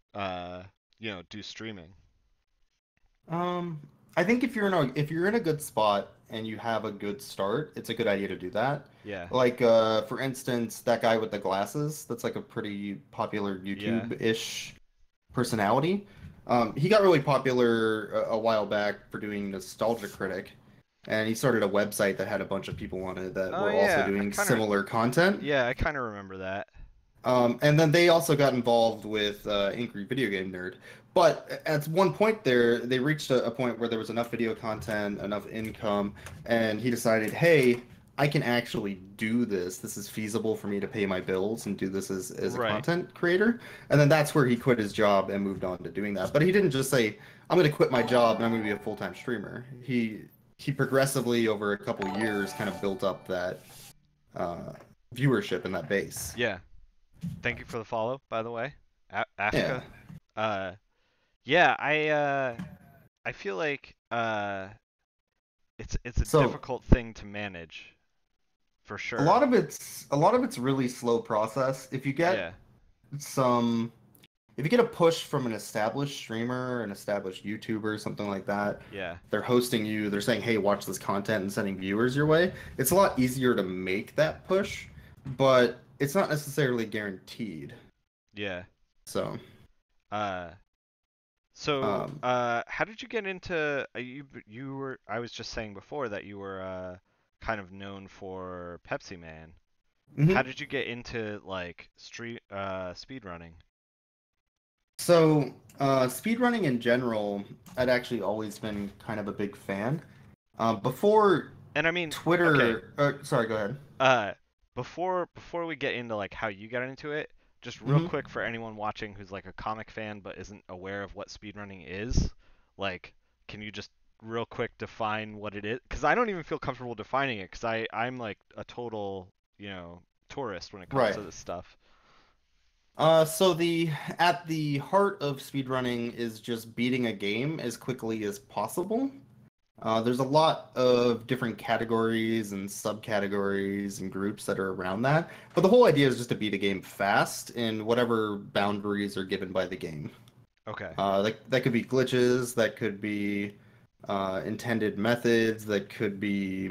Speaker 1: do streaming.
Speaker 2: Um, I think if you're in a good spot and you have a good start, it's a good idea to do that.
Speaker 1: Yeah.
Speaker 2: Like for instance, that guy with the glasses, that's like a pretty popular
Speaker 1: Yeah.
Speaker 2: YouTube-ish personality. He got really popular a while back for doing Nostalgia Critic, and he started a website that had a bunch of people on it that
Speaker 1: Oh
Speaker 2: were also
Speaker 1: yeah.
Speaker 2: doing similar content.
Speaker 1: I kind of remember that.
Speaker 2: And then they also got involved with Angry Video Game Nerd. But at one point there, they reached a point where there was enough video content, enough income, and he decided, hey, I can actually do this. This is feasible for me to pay my bills and do this as a
Speaker 1: Right.
Speaker 2: content creator. And then that's where he quit his job and moved on to doing that. But he didn't just say, I'm going to quit my job and I'm going to be a full-time streamer. He progressively over a couple years kind of built up that uh, viewership and that base.
Speaker 1: Yeah. Thank you for the follow, by the way,
Speaker 2: Yeah.
Speaker 1: Ashka. Uh, yeah. I feel like it's a
Speaker 2: So
Speaker 1: difficult thing to manage for
Speaker 2: a
Speaker 1: sure.
Speaker 2: lot of it's really slow process.
Speaker 1: Yeah.
Speaker 2: Some if you get a push from an established streamer, an established YouTuber, something like that,
Speaker 1: Yeah.
Speaker 2: they're hosting you, they're saying, "Hey, watch this content," and sending viewers your way. It's a lot easier to make that push, but it's not necessarily guaranteed.
Speaker 1: Yeah.
Speaker 2: So,
Speaker 1: Uh, so
Speaker 2: um,
Speaker 1: how did you get into you were I was just saying before that you were kind of known for Pepsi Man. How
Speaker 2: mhm.
Speaker 1: did you get into like street speed running?
Speaker 2: Speedrunning in general, I'd actually always been kind of a big fan. Before
Speaker 1: And I mean, okay,
Speaker 2: Twitter, sorry, go ahead.
Speaker 1: uh, before we get into like how you got into it, just real
Speaker 2: Hmm.
Speaker 1: quick for anyone watching who's like a comic fan but isn't aware of what speedrunning is, like, can you just real quick define what it is? Because I don't even feel comfortable defining it, because I'm like a total, tourist when it comes
Speaker 2: Right.
Speaker 1: to this stuff.
Speaker 2: So the at the heart of speedrunning is just beating a game as quickly as possible. There's a lot of different categories and subcategories and groups that are around that, but the whole idea is just to beat a game fast in whatever boundaries are given by the game.
Speaker 1: Okay.
Speaker 2: That could be glitches, that could be intended methods, that could be,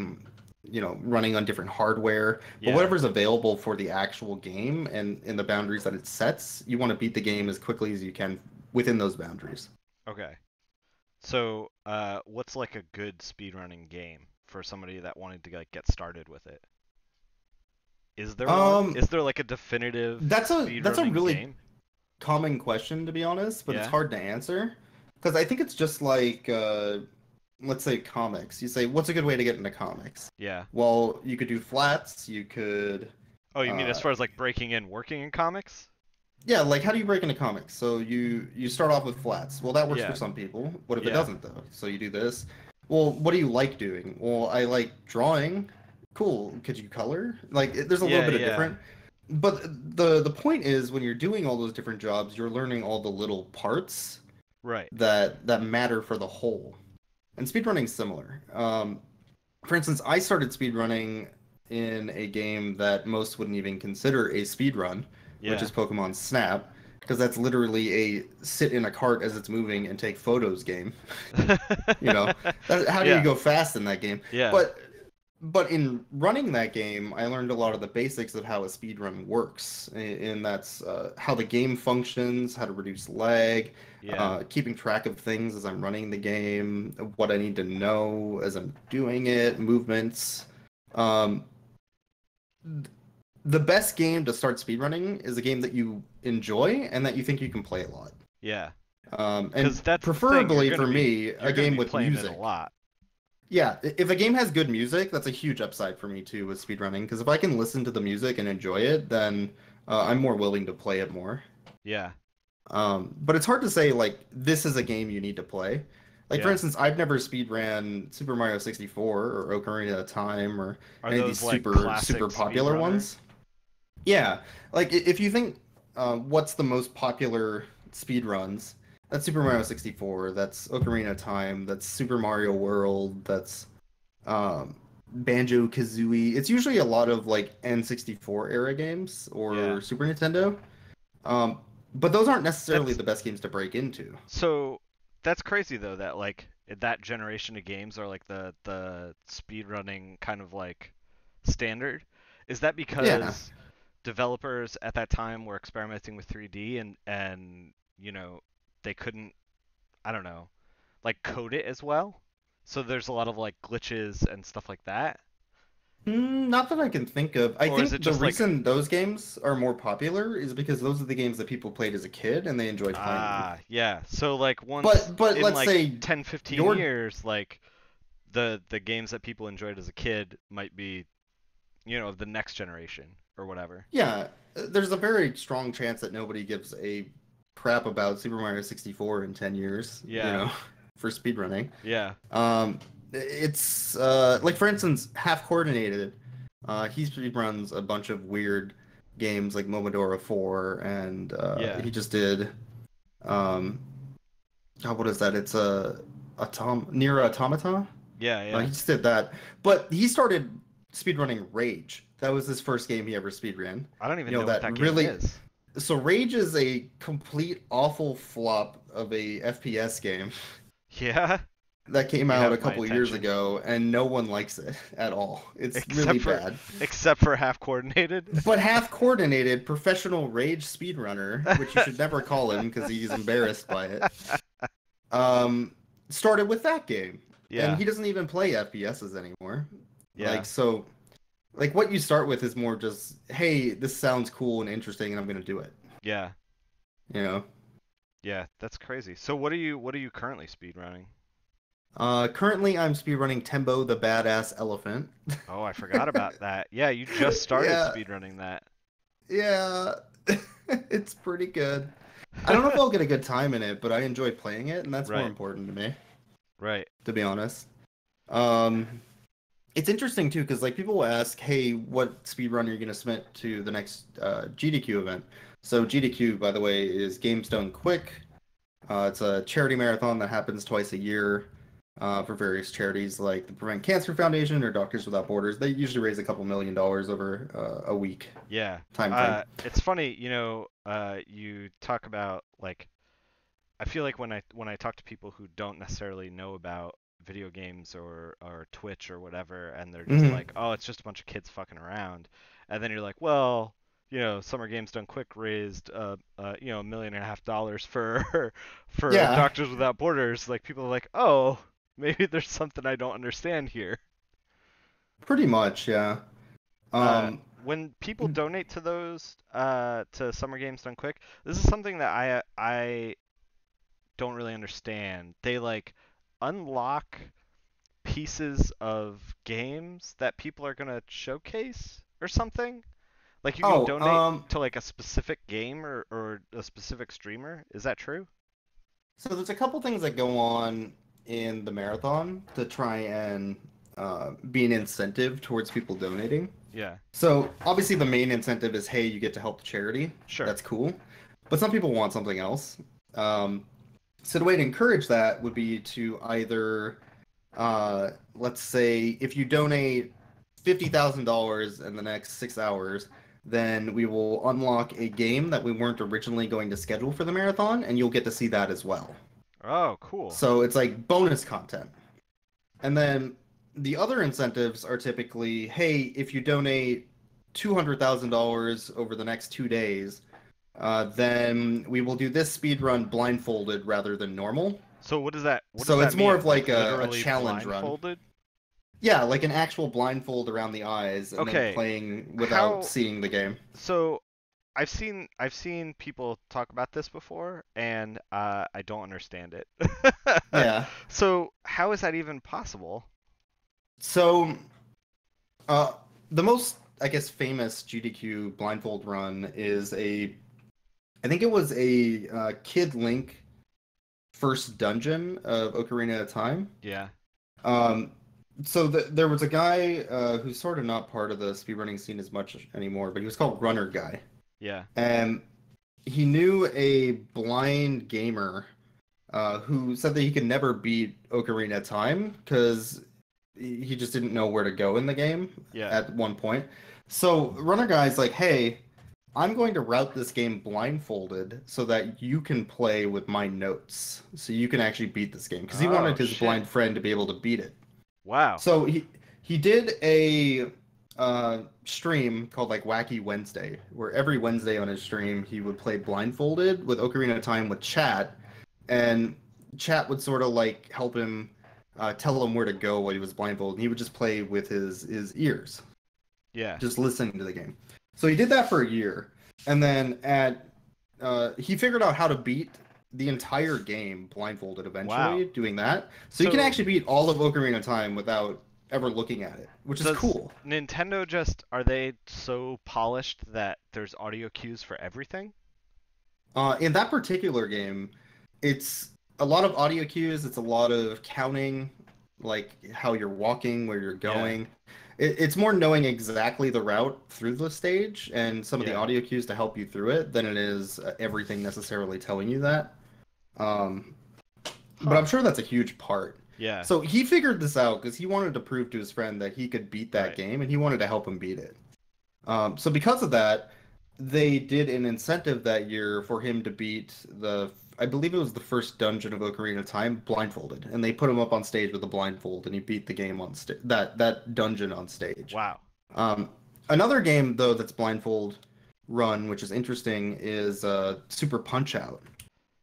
Speaker 2: running on different hardware. But
Speaker 1: Yeah.
Speaker 2: whatever's available for the actual game and in the boundaries that it sets, you want to beat the game as quickly as you can within those boundaries.
Speaker 1: Okay. So, what's like a good speedrunning game for somebody that wanted to like get started with it? Is there one?
Speaker 2: Um,
Speaker 1: Is there like a definitive
Speaker 2: that's a
Speaker 1: speedrunning
Speaker 2: really
Speaker 1: game?
Speaker 2: common question to be honest, but it's
Speaker 1: Yeah.
Speaker 2: hard to answer because I think it's just like let's say comics. You say, what's a good way to get into comics?
Speaker 1: Yeah.
Speaker 2: Well, you could do flats, you could
Speaker 1: Oh, you mean as
Speaker 2: uh
Speaker 1: far as like breaking in, working in comics?
Speaker 2: yeah, like how do you break into comics? So you start off with flats. Well, that works for
Speaker 1: Yeah.
Speaker 2: some people. What if it
Speaker 1: Yeah.
Speaker 2: doesn't though? So you do this. Well, what do you like doing? Well, I like drawing. Cool. Could you color? Like there's a little
Speaker 1: Yeah,
Speaker 2: bit of
Speaker 1: yeah.
Speaker 2: different. But the point is when you're doing all those different jobs, you're learning all the little parts
Speaker 1: Right.
Speaker 2: that matter for the whole. And speedrunning's similar. For instance, I started speedrunning in a game that most wouldn't even consider a speedrun, which
Speaker 1: Yeah.
Speaker 2: is Pokemon Snap, because that's literally a sit in a cart as it's moving and take photos game. You know, how do you
Speaker 1: Yeah.
Speaker 2: go fast in that game?
Speaker 1: Yeah.
Speaker 2: But but in running that game, I learned a lot of the basics of how a speedrun works, and that's how the game functions, how to reduce lag,
Speaker 1: Yeah.
Speaker 2: keeping track of things as I'm running the game, what I need to know as I'm doing it, movements. Um, the best game to start speedrunning is a game that you enjoy and that you think you can play a lot.
Speaker 1: Yeah.
Speaker 2: And
Speaker 1: Because that's the thing.
Speaker 2: preferably for me,
Speaker 1: You're
Speaker 2: a
Speaker 1: gonna
Speaker 2: game
Speaker 1: be
Speaker 2: with
Speaker 1: playing it a
Speaker 2: music.
Speaker 1: lot.
Speaker 2: Yeah, if a game has good music, that's a huge upside for me too with speedrunning. Because if I can listen to the music and enjoy it, then I'm more willing to play it more.
Speaker 1: Yeah.
Speaker 2: But it's hard to say like this is a game you need to play. Like for
Speaker 1: Yeah.
Speaker 2: instance, I've never speedran Super Mario 64 or Ocarina of Time or
Speaker 1: Are
Speaker 2: any of these
Speaker 1: those like
Speaker 2: super
Speaker 1: classic
Speaker 2: popular
Speaker 1: speedrunner?
Speaker 2: ones. Yeah, like if you think what's the most popular speedruns, that's Super Mario 64, that's Ocarina of Time, that's Super Mario World, that's Banjo Kazooie. It's usually a lot of like N64 era games
Speaker 1: Yeah.
Speaker 2: or Super Nintendo. Um, but those aren't necessarily
Speaker 1: That's
Speaker 2: the best games to break into.
Speaker 1: so that's crazy though that like that generation of games are like the speedrunning kind of like standard. Is that
Speaker 2: Yeah.
Speaker 1: because developers at that time were experimenting with 3D and they couldn't, I don't know, like code it as well? So there's a lot of like glitches and stuff like that?
Speaker 2: Not that I can think of. I
Speaker 1: Or is it
Speaker 2: think the
Speaker 1: just like,
Speaker 2: reason those games are more popular is because those are the games that people played as a kid and they enjoyed playing them.
Speaker 1: yeah. So like once
Speaker 2: But
Speaker 1: in
Speaker 2: let's
Speaker 1: like
Speaker 2: say
Speaker 1: 10, 15
Speaker 2: your
Speaker 1: years, like the games that people enjoyed as a kid might be, of the next generation or whatever.
Speaker 2: yeah, there's a very strong chance that nobody gives a crap about Super Mario 64 in 10 years,
Speaker 1: Yeah.
Speaker 2: for speedrunning.
Speaker 1: Yeah.
Speaker 2: It's like for instance, half coordinated. He speedruns a bunch of weird games like Momodora 4 and
Speaker 1: Yeah.
Speaker 2: he just did um God, what is that? It's a Near Automata.
Speaker 1: Yeah,
Speaker 2: He
Speaker 1: yeah.
Speaker 2: just did that. But he started speedrunning Rage. That was his first game he ever speedran.
Speaker 1: I don't
Speaker 2: You
Speaker 1: even
Speaker 2: know,
Speaker 1: know what
Speaker 2: that
Speaker 1: that game
Speaker 2: really.
Speaker 1: is.
Speaker 2: So Rage is a complete awful flop of a FPS game
Speaker 1: Yeah.
Speaker 2: that came
Speaker 1: You
Speaker 2: out a
Speaker 1: have my
Speaker 2: couple years
Speaker 1: attention.
Speaker 2: ago, and no one likes it at all. It's really
Speaker 1: Except for
Speaker 2: bad.
Speaker 1: except for half coordinated.
Speaker 2: But half coordinated professional Rage speedrunner, which you should never call him because he's embarrassed by it, um, started with that game. And
Speaker 1: Yeah.
Speaker 2: he doesn't even play FPSs anymore.
Speaker 1: Yeah.
Speaker 2: So, like, what you start with is more just, hey, this sounds cool and interesting, and I'm gonna do it.
Speaker 1: Yeah.
Speaker 2: You know?
Speaker 1: Yeah, that's crazy. So what are you currently speedrunning?
Speaker 2: Currently I'm speedrunning Tembo the Badass Elephant.
Speaker 1: Oh, I forgot about that. Yeah, you just started
Speaker 2: Yeah,
Speaker 1: speedrunning that.
Speaker 2: yeah. It's pretty good. I don't know if I'll get a good time in it, but I enjoy playing it, and that's more
Speaker 1: Right,
Speaker 2: important to me,
Speaker 1: right.
Speaker 2: to be honest. Um, it's interesting too, because like people will ask, "Hey, what speedrun are you gonna submit to the next GDQ event?" So GDQ, by the way, is Games Done Quick. It's a charity marathon that happens twice a year for various charities like the Prevent Cancer Foundation or Doctors Without Borders. They usually raise a couple $1 million over a week
Speaker 1: Yeah.
Speaker 2: time frame.
Speaker 1: It's funny, you talk about like I feel like when I talk to people who don't necessarily know about video games or Twitch or whatever, and they're just
Speaker 2: Hmm.
Speaker 1: like, "Oh, it's just a bunch of kids fucking around," and then you're like, "Well, Summer Games Done Quick raised $1.5 million for for
Speaker 2: Yeah,
Speaker 1: Doctors Without Borders." Like people are like, "Oh, maybe there's something I don't understand here."
Speaker 2: pretty much, yeah.
Speaker 1: When people donate to those to Summer Games Done Quick, this is something that I don't really understand. They like unlock pieces of games that people are gonna showcase or something. Like you can
Speaker 2: oh,
Speaker 1: donate to like a specific game or a specific streamer. Is that true?
Speaker 2: so there's a couple things that go on in the marathon to try and be an incentive towards people donating.
Speaker 1: Yeah.
Speaker 2: So obviously the main incentive is, hey, you get to help the charity.
Speaker 1: Sure.
Speaker 2: That's cool. But some people want something else. Um, so the way to encourage that would be to either, let's say, if you donate $50,000 in the next 6 hours, then we will unlock a game that we weren't originally going to schedule for the marathon, and you'll get to see that as well.
Speaker 1: Oh, cool.
Speaker 2: So it's like bonus content. And then the other incentives are typically, hey, if you donate $200,000 over the next 2 days, then we will do this speed run blindfolded rather than normal.
Speaker 1: So what does
Speaker 2: So
Speaker 1: that
Speaker 2: it's more
Speaker 1: mean?
Speaker 2: of
Speaker 1: Like
Speaker 2: like a
Speaker 1: literally
Speaker 2: challenge run.
Speaker 1: blindfolded?
Speaker 2: Yeah, like an actual blindfold around the eyes and then
Speaker 1: Okay.
Speaker 2: playing without
Speaker 1: How
Speaker 2: seeing the game.
Speaker 1: so I've seen people talk about this before, and I don't understand it.
Speaker 2: Yeah.
Speaker 1: So how is that even possible?
Speaker 2: So uh, the most, I guess, famous GDQ blindfold run is I think it was a Kid Link first dungeon of Ocarina of Time.
Speaker 1: Yeah,
Speaker 2: Um, so there was a guy who's sort of not part of the speedrunning scene as much anymore, but he was called Runner Guy,
Speaker 1: yeah.
Speaker 2: and he knew a blind gamer who said that he could never beat Ocarina of Time because he just didn't know where to go in the game
Speaker 1: Yeah.
Speaker 2: at one point. So Runner Guy's like, hey, I'm going to route this game blindfolded so that you can play with my notes. So you can actually beat this game because he
Speaker 1: Oh
Speaker 2: wanted his
Speaker 1: shit.
Speaker 2: blind friend to be able to beat it.
Speaker 1: Wow.
Speaker 2: So he did a stream called like Wacky Wednesday, where every Wednesday on his stream he would play blindfolded with Ocarina of Time with chat, and chat would sort of like help him tell him where to go while he was blindfolded. And he would just play with his ears,
Speaker 1: Yeah.
Speaker 2: just listening to the game. So he did that for a year, and then he figured out how to beat the entire game blindfolded
Speaker 1: Wow.
Speaker 2: eventually doing that. So you can
Speaker 1: So
Speaker 2: actually beat all of Ocarina of Time without ever looking at it, which is
Speaker 1: does
Speaker 2: cool.
Speaker 1: Nintendo just are they so polished that there's audio cues for everything?
Speaker 2: In that particular game, it's a lot of audio cues, it's a lot of counting, like how you're walking, where you're
Speaker 1: Yeah.
Speaker 2: going. It's more knowing exactly the route through the stage and some of the
Speaker 1: Yeah.
Speaker 2: audio cues to help you through it than it is everything necessarily telling you that. Um, but
Speaker 1: Huh.
Speaker 2: I'm sure that's a huge part.
Speaker 1: Yeah.
Speaker 2: So he figured this out because he wanted to prove to his friend that he could beat that
Speaker 1: Right.
Speaker 2: game and he wanted to help him beat it. So because of that, they did an incentive that year for him to beat I believe it was the first dungeon of Ocarina of Time blindfolded, and they put him up on stage with a blindfold, and he beat the game on that dungeon on stage.
Speaker 1: Wow.
Speaker 2: Um, Another game though that's blindfold run, which is interesting, is Super Punch Out.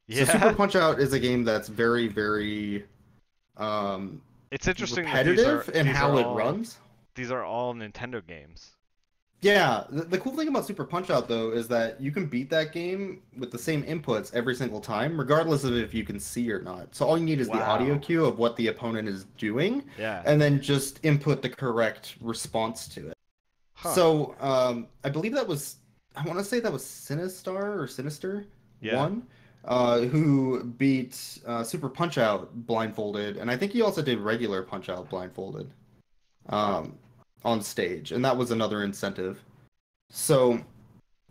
Speaker 2: So Super
Speaker 1: Yeah.
Speaker 2: Punch Out is a game that's very, very um,
Speaker 1: It's interesting that
Speaker 2: repetitive in
Speaker 1: these are
Speaker 2: how it
Speaker 1: all
Speaker 2: runs.
Speaker 1: these are all Nintendo games.
Speaker 2: Yeah, the cool thing about Super Punch-Out though is that you can beat that game with the same inputs every single time, regardless of if you can see or not. So all you need is the audio
Speaker 1: Wow.
Speaker 2: cue of what the opponent is doing,
Speaker 1: Yeah.
Speaker 2: and then just input the correct response to it.
Speaker 1: Huh.
Speaker 2: So I believe that was, I want to say that was Sinistar or Sinister
Speaker 1: Yeah.
Speaker 2: one, who beat Super Punch-Out blindfolded, and I think he also did regular Punch-Out blindfolded
Speaker 1: Huh.
Speaker 2: um, on stage, and that was another incentive. So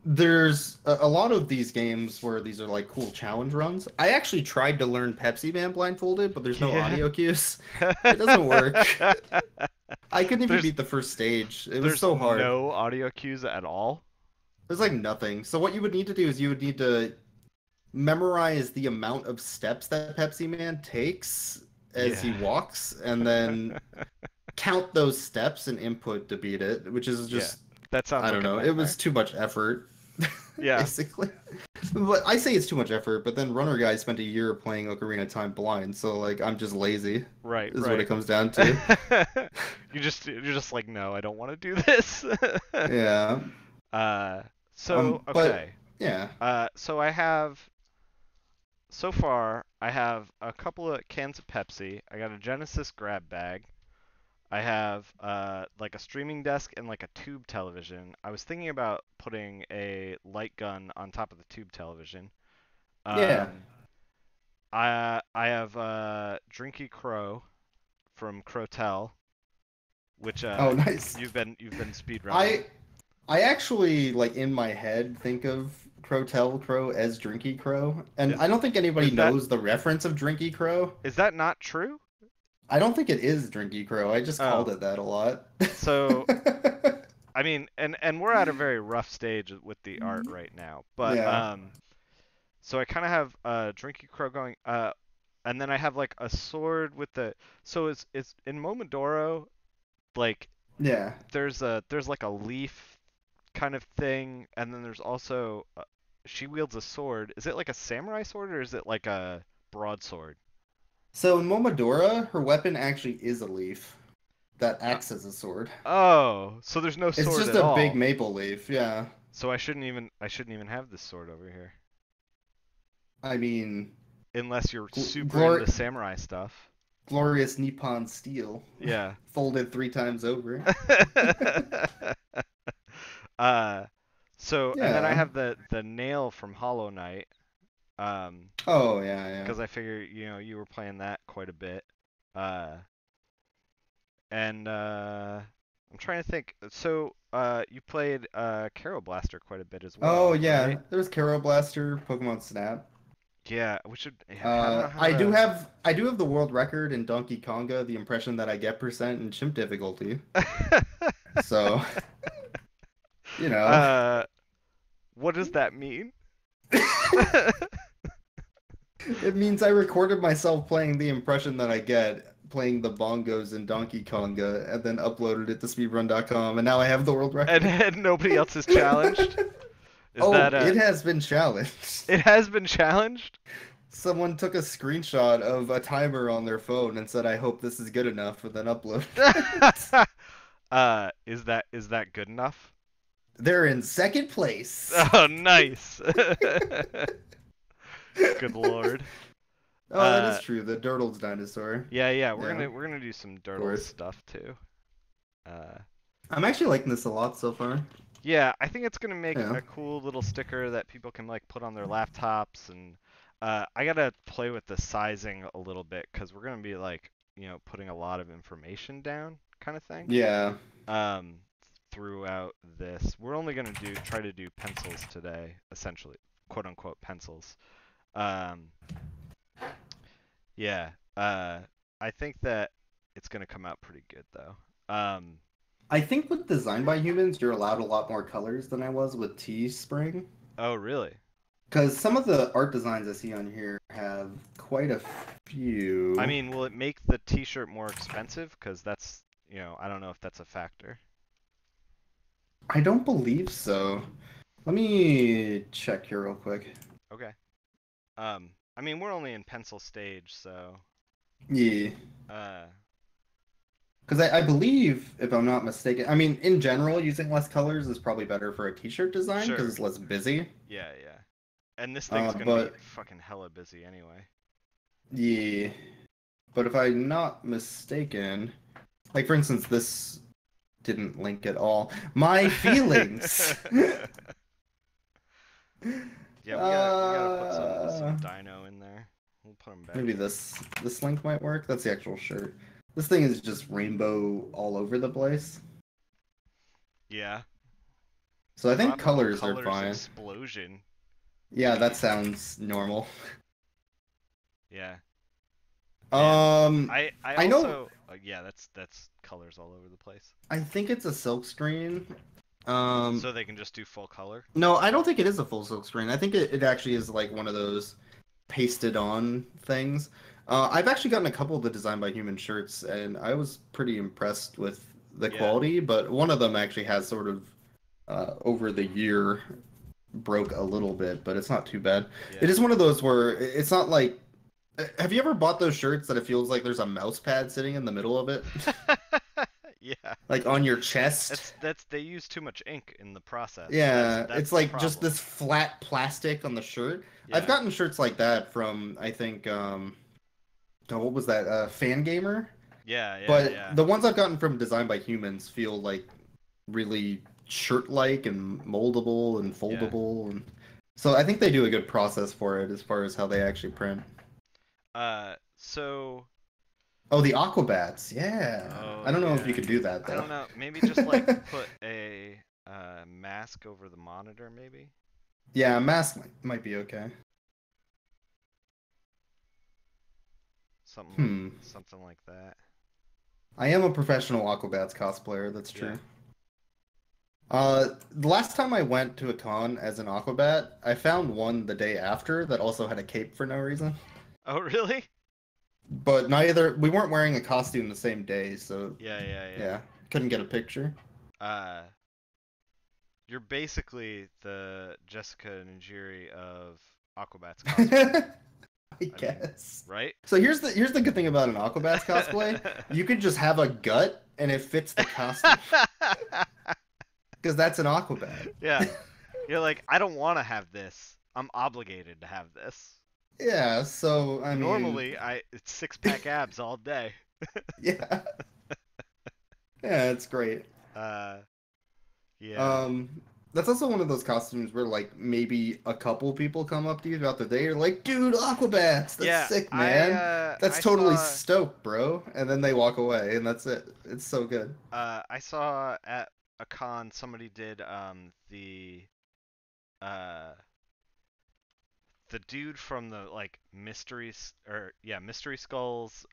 Speaker 2: there's a lot of these games where these are like cool challenge runs. I actually tried to learn Pepsi Man blindfolded, but there's no
Speaker 1: Yeah.
Speaker 2: audio cues. It doesn't work. I couldn't even
Speaker 1: There's
Speaker 2: beat the first stage. It was
Speaker 1: there's
Speaker 2: so hard.
Speaker 1: no audio cues at all.
Speaker 2: There's like nothing. So what you would need to do is you would need to memorize the amount of steps that Pepsi Man takes as
Speaker 1: Yeah.
Speaker 2: he walks, and then count those steps and input to beat it, which is
Speaker 1: Yeah.
Speaker 2: just,
Speaker 1: That sounds
Speaker 2: I
Speaker 1: like
Speaker 2: don't
Speaker 1: a
Speaker 2: know. It was
Speaker 1: nightmare.
Speaker 2: too much effort,
Speaker 1: Yeah.
Speaker 2: basically. But I say it's too much effort, but then Runner Guy spent a year playing Ocarina of Time blind, so like I'm just lazy,
Speaker 1: Right,
Speaker 2: is what it
Speaker 1: right.
Speaker 2: comes down to.
Speaker 1: You're just like, no, I don't want to do this.
Speaker 2: Yeah.
Speaker 1: uh so
Speaker 2: But
Speaker 1: okay.
Speaker 2: yeah.
Speaker 1: So I have so far I have a couple of cans of Pepsi. I got a Genesis grab bag. I have like a streaming desk and like a tube television. I was thinking about putting a light gun on top of the tube television.
Speaker 2: Yeah.
Speaker 1: Um, I have Drinky Crow from Crotel, which
Speaker 2: Oh, nice.
Speaker 1: you've been speedrunning.
Speaker 2: I I actually like in my head think of Crotel Crow as Drinky Crow, and
Speaker 1: Is
Speaker 2: I don't think anybody
Speaker 1: is that
Speaker 2: knows the reference of Drinky Crow.
Speaker 1: is that not true?
Speaker 2: I don't think it is Drinky Crow. I just called
Speaker 1: Oh,
Speaker 2: it that a lot.
Speaker 1: so I mean, and we're at a very rough stage with the art right now, but
Speaker 2: Yeah.
Speaker 1: so I kind of have Drinky Crow going, and then I have like a sword with the, so it's in Momodoro, like
Speaker 2: Yeah.
Speaker 1: there's like a leaf kind of thing, and then there's also she wields a sword. Is it like a samurai sword or is it like a broadsword?
Speaker 2: So in Momodora, her weapon actually is a leaf that
Speaker 1: Uh,
Speaker 2: acts as a sword.
Speaker 1: oh, so there's no
Speaker 2: It's
Speaker 1: sword
Speaker 2: just
Speaker 1: at
Speaker 2: a big
Speaker 1: all.
Speaker 2: maple leaf. Yeah.
Speaker 1: So I shouldn't even have this sword over here
Speaker 2: I mean,
Speaker 1: unless you're
Speaker 2: gl
Speaker 1: super into
Speaker 2: glor
Speaker 1: samurai stuff.
Speaker 2: glorious Nippon steel,
Speaker 1: Yeah.
Speaker 2: folded 3 times over.
Speaker 1: uh, so and then I
Speaker 2: Yeah.
Speaker 1: have the nail from Hollow Knight,
Speaker 2: Oh, yeah, yeah.
Speaker 1: because I figure you were playing that quite a bit, uh, and I'm trying to think. So you played Caro Blaster quite a bit as
Speaker 2: Oh,
Speaker 1: well, right?
Speaker 2: yeah. There's Karo Blaster, Pokemon Snap.
Speaker 1: Yeah, we should. Yeah, I don't know how
Speaker 2: I do have the world record in Donkey Konga, the impression that I get percent in chimp difficulty.
Speaker 1: to.
Speaker 2: So, you know.
Speaker 1: uh, what does that mean?
Speaker 2: It means I recorded myself playing the impression that I get playing the bongos in Donkey Konga and then uploaded it to speedrun.com and now I have the world
Speaker 1: and,
Speaker 2: record.
Speaker 1: and nobody else is challenged. Is
Speaker 2: Oh,
Speaker 1: that
Speaker 2: it has been challenged.
Speaker 1: it has been challenged?
Speaker 2: Someone took a screenshot of a timer on their phone and said, I hope this is good enough, and then uploaded it.
Speaker 1: Is that good enough?
Speaker 2: They're in second place.
Speaker 1: Oh, nice. Good lord.
Speaker 2: Oh, that is
Speaker 1: Uh,
Speaker 2: true. The Durdle's dinosaur.
Speaker 1: yeah, yeah, we're
Speaker 2: Yeah,
Speaker 1: gonna
Speaker 2: of
Speaker 1: we're gonna do some Dirtle
Speaker 2: course.
Speaker 1: stuff too. Uh,
Speaker 2: I'm actually liking this a lot so far.
Speaker 1: yeah, I think it's gonna make
Speaker 2: Yeah.
Speaker 1: a cool little sticker that people can like put on their laptops, and I gotta play with the sizing a little bit because we're gonna be like putting a lot of information down, kind of thing.
Speaker 2: Yeah.
Speaker 1: Um, throughout this, we're only gonna try to do pencils today, essentially, quote unquote pencils. Um, Yeah. I think that it's gonna come out pretty good though.
Speaker 2: I think with Design by Humans, you're allowed a lot more colors than I was with Teespring.
Speaker 1: Oh really?
Speaker 2: Because some of the art designs I see on here have quite a
Speaker 1: I
Speaker 2: few.
Speaker 1: mean, will it make the T-shirt more expensive? Because that's, I don't know if that's a factor.
Speaker 2: I don't believe so. Let me check here real quick.
Speaker 1: Okay. I mean, we're only in pencil stage, so
Speaker 2: Yeah.
Speaker 1: uh,
Speaker 2: Because I believe, if I'm not mistaken, I mean, in general, using less colors is probably better for a t-shirt design because
Speaker 1: Sure.
Speaker 2: it's less busy.
Speaker 1: Yeah, yeah. And this thing's gonna be
Speaker 2: But
Speaker 1: fucking hella busy anyway.
Speaker 2: yeah, but if I'm not mistaken, like for instance, this didn't link at all. My feelings.
Speaker 1: Yeah, we gotta put some
Speaker 2: uh,
Speaker 1: dino in there. We'll put them back
Speaker 2: maybe
Speaker 1: here.
Speaker 2: this link might work. That's the actual shirt. This thing is just rainbow all over the place.
Speaker 1: Yeah.
Speaker 2: So I think
Speaker 1: Tropical
Speaker 2: colors are
Speaker 1: colors
Speaker 2: fine.
Speaker 1: explosion.
Speaker 2: Yeah, that sounds normal.
Speaker 1: Yeah. Man,
Speaker 2: Um,
Speaker 1: I
Speaker 2: I know.
Speaker 1: also yeah, that's colors all over the place.
Speaker 2: I think it's a silk screen.
Speaker 1: So
Speaker 2: Um,
Speaker 1: they can just do full color.
Speaker 2: no, I don't think it is a full silk screen. I think it actually is like one of those pasted on things. I've actually gotten a couple of the Design by Human shirts, and I was pretty impressed with the
Speaker 1: Yeah.
Speaker 2: quality, but one of them actually has sort of over the year broke a little bit, but it's not too bad. It
Speaker 1: Yeah.
Speaker 2: is one of those where it's not like. Have you ever bought those shirts that it feels like there's a mouse pad sitting in the middle of it?
Speaker 1: Yeah.
Speaker 2: Like on your chest?
Speaker 1: That's they use too much ink in the process.
Speaker 2: Yeah,
Speaker 1: That's
Speaker 2: it's
Speaker 1: the
Speaker 2: like just
Speaker 1: problem.
Speaker 2: this flat plastic on the shirt. I've
Speaker 1: Yeah.
Speaker 2: gotten shirts like that from, I think, oh, what was that? Fan Gamer?
Speaker 1: Yeah, yeah,
Speaker 2: But
Speaker 1: yeah.
Speaker 2: the ones I've gotten from Designed by Humans feel like really shirt-like and moldable and
Speaker 1: Yeah.
Speaker 2: foldable, and so I think they do a good process for it as far as how they actually print.
Speaker 1: So
Speaker 2: Oh, the Aquabats, yeah.
Speaker 1: oh
Speaker 2: I don't know if you
Speaker 1: yeah.
Speaker 2: could do that
Speaker 1: I
Speaker 2: though.
Speaker 1: don't know. Maybe just like put a mask over the monitor maybe?
Speaker 2: Yeah, a mask might be okay. Hmm.
Speaker 1: Something like that.
Speaker 2: I am a professional Aquabats cosplayer, that's
Speaker 1: Yeah.
Speaker 2: true. The last time I went to a con as an Aquabat, I found one the day after that also had a cape for no reason.
Speaker 1: Oh, really?
Speaker 2: But we weren't wearing a costume the same day, so
Speaker 1: Yeah, yeah,
Speaker 2: yeah, couldn't get a picture.
Speaker 1: yeah. You're basically the Jessica Najiri of Aquabats cosplay.
Speaker 2: I
Speaker 1: I mean,
Speaker 2: guess.
Speaker 1: right?
Speaker 2: So here's the good thing about an Aquabats cosplay. You could just have a gut and it fits the costume. Because that's an Aquabat.
Speaker 1: Yeah. You're like, I don't want to have this. I'm obligated to have this.
Speaker 2: Yeah, so I mean,
Speaker 1: Normally, it's six pack abs all day.
Speaker 2: yeah. Yeah, it's great.
Speaker 1: Uh, yeah.
Speaker 2: Um, that's also one of those costumes where like maybe a couple people come up to you throughout the day. You're like, dude, Aquabats, that's
Speaker 1: Yeah,
Speaker 2: sick, man. That's
Speaker 1: I
Speaker 2: totally
Speaker 1: saw
Speaker 2: stoked, bro. And then they walk away, and that's it. It's so good.
Speaker 1: I saw at a con somebody did uh the dude from the like mystery skulls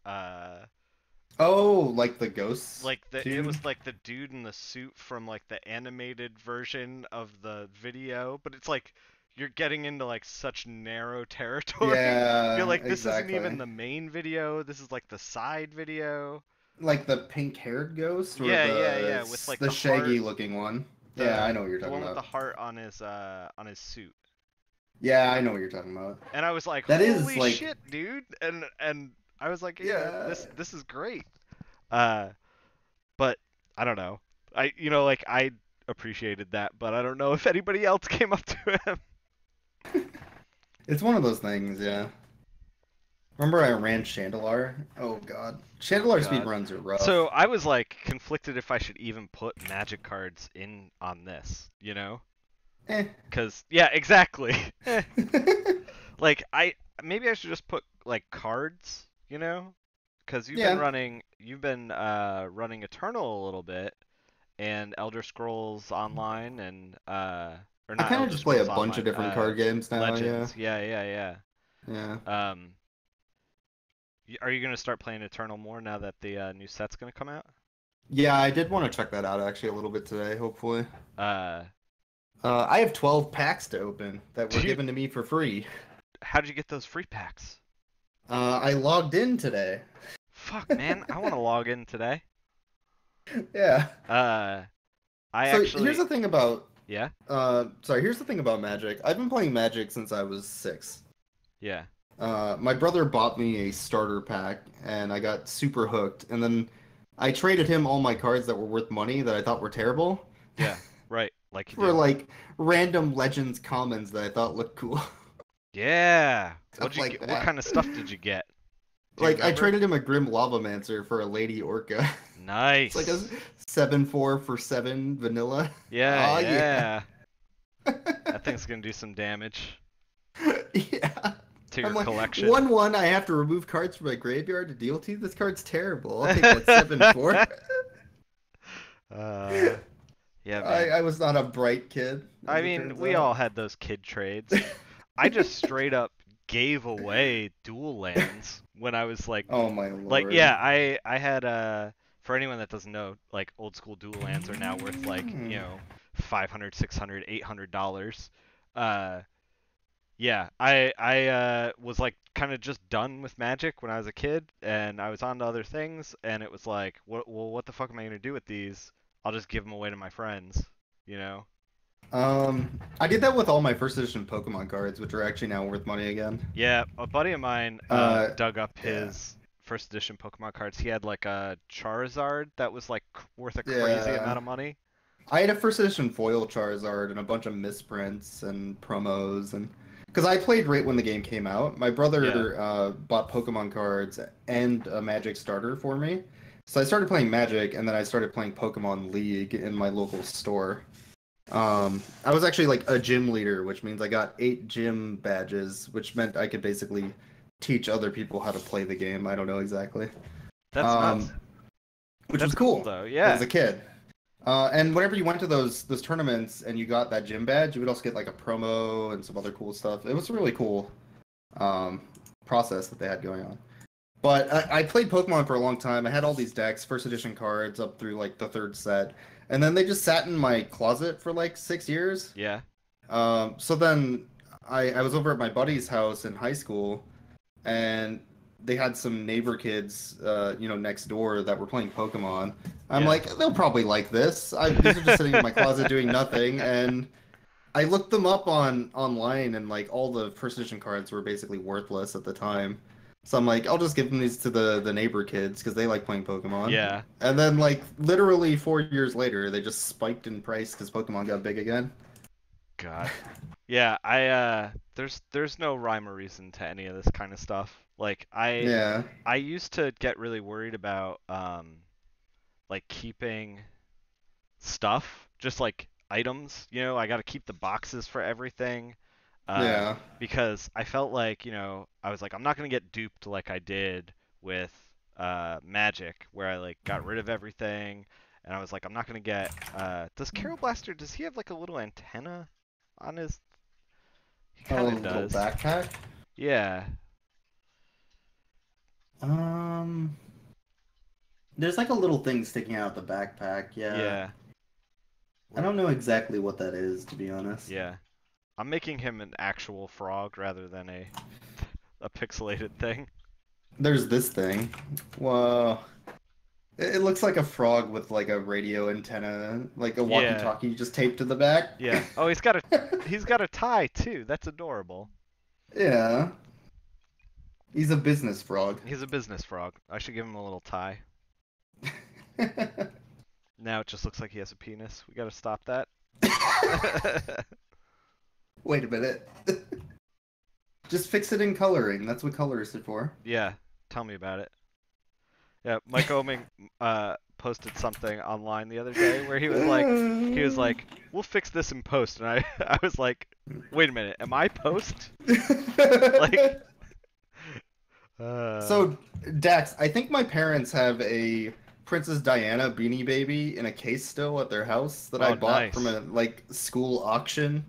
Speaker 2: Oh, like the ghosts
Speaker 1: like it
Speaker 2: too?
Speaker 1: was like the dude in the suit from like the animated version of the video, but it's like you're getting into like such narrow territory. You're
Speaker 2: Yeah,
Speaker 1: like, this isn't even
Speaker 2: exactly.
Speaker 1: the main video, this is like the side video.
Speaker 2: Like the pink-haired ghost or
Speaker 1: Yeah, yeah, yeah, with like
Speaker 2: the
Speaker 1: the heart,
Speaker 2: shaggy-looking one. Yeah, I
Speaker 1: the
Speaker 2: know what you're
Speaker 1: the
Speaker 2: talking
Speaker 1: one with the
Speaker 2: about.
Speaker 1: heart on his suit.
Speaker 2: Yeah, I know what you're talking about.
Speaker 1: And I was like,
Speaker 2: That is
Speaker 1: "Holy
Speaker 2: like,
Speaker 1: shit, dude!" And I was like, "Yeah,
Speaker 2: yeah.
Speaker 1: this is great." Uh, but I don't know. Like I appreciated that, but I don't know if anybody else came up to him.
Speaker 2: It's one of those things, yeah. Remember I ran Chandelar? Oh god.
Speaker 1: Oh
Speaker 2: Chandelar
Speaker 1: God.
Speaker 2: speedruns are
Speaker 1: So
Speaker 2: rough.
Speaker 1: I was like conflicted if I should even put magic cards in on this,
Speaker 2: Eh.
Speaker 1: Cause yeah, exactly. Like maybe I should just put like cards. Cause
Speaker 2: Yeah.
Speaker 1: you've been running Eternal a little bit and Elder Scrolls Online and or
Speaker 2: I
Speaker 1: not
Speaker 2: kind of
Speaker 1: Elder
Speaker 2: just play a
Speaker 1: Scrolls
Speaker 2: bunch of
Speaker 1: Online,
Speaker 2: different card games now, yeah.
Speaker 1: Legends. Yeah, yeah,
Speaker 2: Yeah.
Speaker 1: yeah. Are you gonna start playing Eternal more now that the new set's gonna come out?
Speaker 2: Yeah, I did want to check that out actually a little bit today, hopefully.
Speaker 1: Uh,
Speaker 2: I have 12 packs to open that were
Speaker 1: dude,
Speaker 2: given to me for free.
Speaker 1: how did you get those free packs?
Speaker 2: I logged in today.
Speaker 1: Fuck, man, I want to log in today.
Speaker 2: Yeah.
Speaker 1: Uh, I
Speaker 2: So here's
Speaker 1: actually,
Speaker 2: the thing about
Speaker 1: yeah,
Speaker 2: here's the thing about Magic. I've been playing Magic since I was 6.
Speaker 1: yeah,
Speaker 2: My brother bought me a starter pack and I got super hooked. And then I traded him all my cards that were worth money that I thought were terrible
Speaker 1: Yeah, right, like you
Speaker 2: for
Speaker 1: do.
Speaker 2: like random Legends commons that I thought looked cool.
Speaker 1: Yeah. What'd
Speaker 2: Stuff
Speaker 1: you
Speaker 2: like
Speaker 1: get? What
Speaker 2: that.
Speaker 1: kind of stuff did you get? Do you
Speaker 2: Like I
Speaker 1: remember?
Speaker 2: traded him a Grim Lavamancer for a Lady Orca. It's like a
Speaker 1: Nice.
Speaker 2: 7/4 for 7 vanilla.
Speaker 1: Yeah,
Speaker 2: Oh yeah.
Speaker 1: yeah. That thing's gonna do some damage
Speaker 2: Yeah.
Speaker 1: to
Speaker 2: I'm
Speaker 1: your
Speaker 2: like
Speaker 1: collection.
Speaker 2: 1/1 I have to remove cards from my graveyard to deal to you. This card's terrible. I'll take that 7/4.
Speaker 1: uh, yeah,
Speaker 2: I,
Speaker 1: man.
Speaker 2: I was not a bright kid,
Speaker 1: I
Speaker 2: as it
Speaker 1: mean,
Speaker 2: turns
Speaker 1: we
Speaker 2: out.
Speaker 1: all had those kid trades. I just straight up gave away dual lands when I was
Speaker 2: Oh my
Speaker 1: like
Speaker 2: lord.
Speaker 1: yeah, I had for anyone that doesn't know, like old school dual lands are now worth like, 500, 600, $800. Uh yeah, I was like kind of just done with Magic when I was a kid, and I was on to other things, and it was like, what the fuck am I gonna do with these? I'll just give them away to my friends, you know?
Speaker 2: I did that with all my first edition Pokemon cards, which are actually now worth money again.
Speaker 1: Yeah, a buddy of mine
Speaker 2: Uh,
Speaker 1: dug up
Speaker 2: yeah.
Speaker 1: his first edition Pokemon cards. He had like a Charizard that was like worth a crazy
Speaker 2: Yeah.
Speaker 1: amount of money.
Speaker 2: I had a first edition foil Charizard and a bunch of misprints and promos and because I played right when the game came out. My
Speaker 1: Yeah,
Speaker 2: brother bought Pokemon cards and a Magic starter for me. So I started playing Magic and then I started playing Pokemon League in my local store. I was actually like a gym leader, which means I got 8 gym badges, which meant I could basically teach other people how to play the game. I don't know exactly.
Speaker 1: that's
Speaker 2: Um,
Speaker 1: nuts.
Speaker 2: which
Speaker 1: That's
Speaker 2: was
Speaker 1: cool
Speaker 2: cool
Speaker 1: though.
Speaker 2: as
Speaker 1: Yeah,
Speaker 2: a kid. And whenever you went to those tournaments and you got that gym badge, you would also get like a promo and some other cool stuff. It was a really cool um, process that they had going on. But I played Pokemon for a long time. I had all these decks, first edition cards up through like the third set, and then they just sat in my closet for like 6 years.
Speaker 1: yeah,
Speaker 2: So then I was over at my buddy's house in high school, and they had some neighbor kids, next door that were playing Pokemon. I'm
Speaker 1: yeah.
Speaker 2: like, they'll probably like this. These are just sitting in my closet doing nothing, and I looked them up on online, and like all the first edition cards were basically worthless at the time. So I'm like, I'll just give them these to the neighbor kids because they like playing Pokemon.
Speaker 1: Yeah.
Speaker 2: And then like literally 4 years later, they just spiked in price because Pokemon got big again.
Speaker 1: God. Yeah, there's no rhyme or reason to any of this kind of stuff. Like
Speaker 2: Yeah,
Speaker 1: I used to get really worried about like keeping stuff, just like items, I got to keep the boxes for everything. Uh
Speaker 2: yeah.
Speaker 1: because I felt like, I was like I'm not going to get duped like I did with Magic where I like got rid of everything and I was like I'm not going to get does Carol Blaster does he have like a little antenna on his he
Speaker 2: A
Speaker 1: kind of
Speaker 2: little
Speaker 1: does.
Speaker 2: backpack.
Speaker 1: Yeah.
Speaker 2: Um, there's like a little thing sticking out the backpack. Yeah.
Speaker 1: Yeah.
Speaker 2: I
Speaker 1: Where
Speaker 2: don't know exactly what that is, to be honest.
Speaker 1: yeah. I'm making him an actual frog rather than a pixelated thing.
Speaker 2: There's this thing. Whoa. It looks like a frog with like a radio antenna, like a
Speaker 1: Yeah.
Speaker 2: walkie-talkie just taped to the back.
Speaker 1: Yeah. Oh, he's got a tie too. That's adorable.
Speaker 2: Yeah. He's a business frog.
Speaker 1: He's a business frog. I should give him a little tie. Now it just looks like he has a penis. We got to stop that.
Speaker 2: Wait a minute. Just fix it in coloring. That's what colorists are for.
Speaker 1: Yeah, tell me about it. Yeah, Mike Oming posted something online the other day where he was like, "We'll fix this in post," and I I was like, "Wait a minute, am I post?" Like, uh,
Speaker 2: So, Dax, I think my parents have a Princess Diana Beanie Baby in a case still at their house that I
Speaker 1: oh,
Speaker 2: bought from
Speaker 1: nice.
Speaker 2: a like school auction.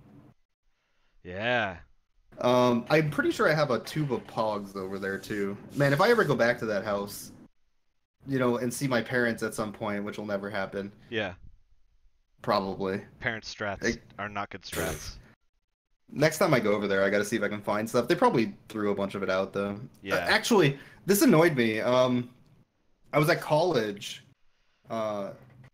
Speaker 1: Yeah.
Speaker 2: I'm pretty sure I have a tube of Pogs over there too. Man, if I ever go back to that house, and see my parents at some point, which will never happen,
Speaker 1: Yeah.
Speaker 2: probably.
Speaker 1: Parent strats
Speaker 2: Like,
Speaker 1: are not good strats.
Speaker 2: next time I go over there, I got to see if I can find stuff. They probably threw a bunch of it out though.
Speaker 1: Yeah.
Speaker 2: Actually, this annoyed me. I was at college, uh,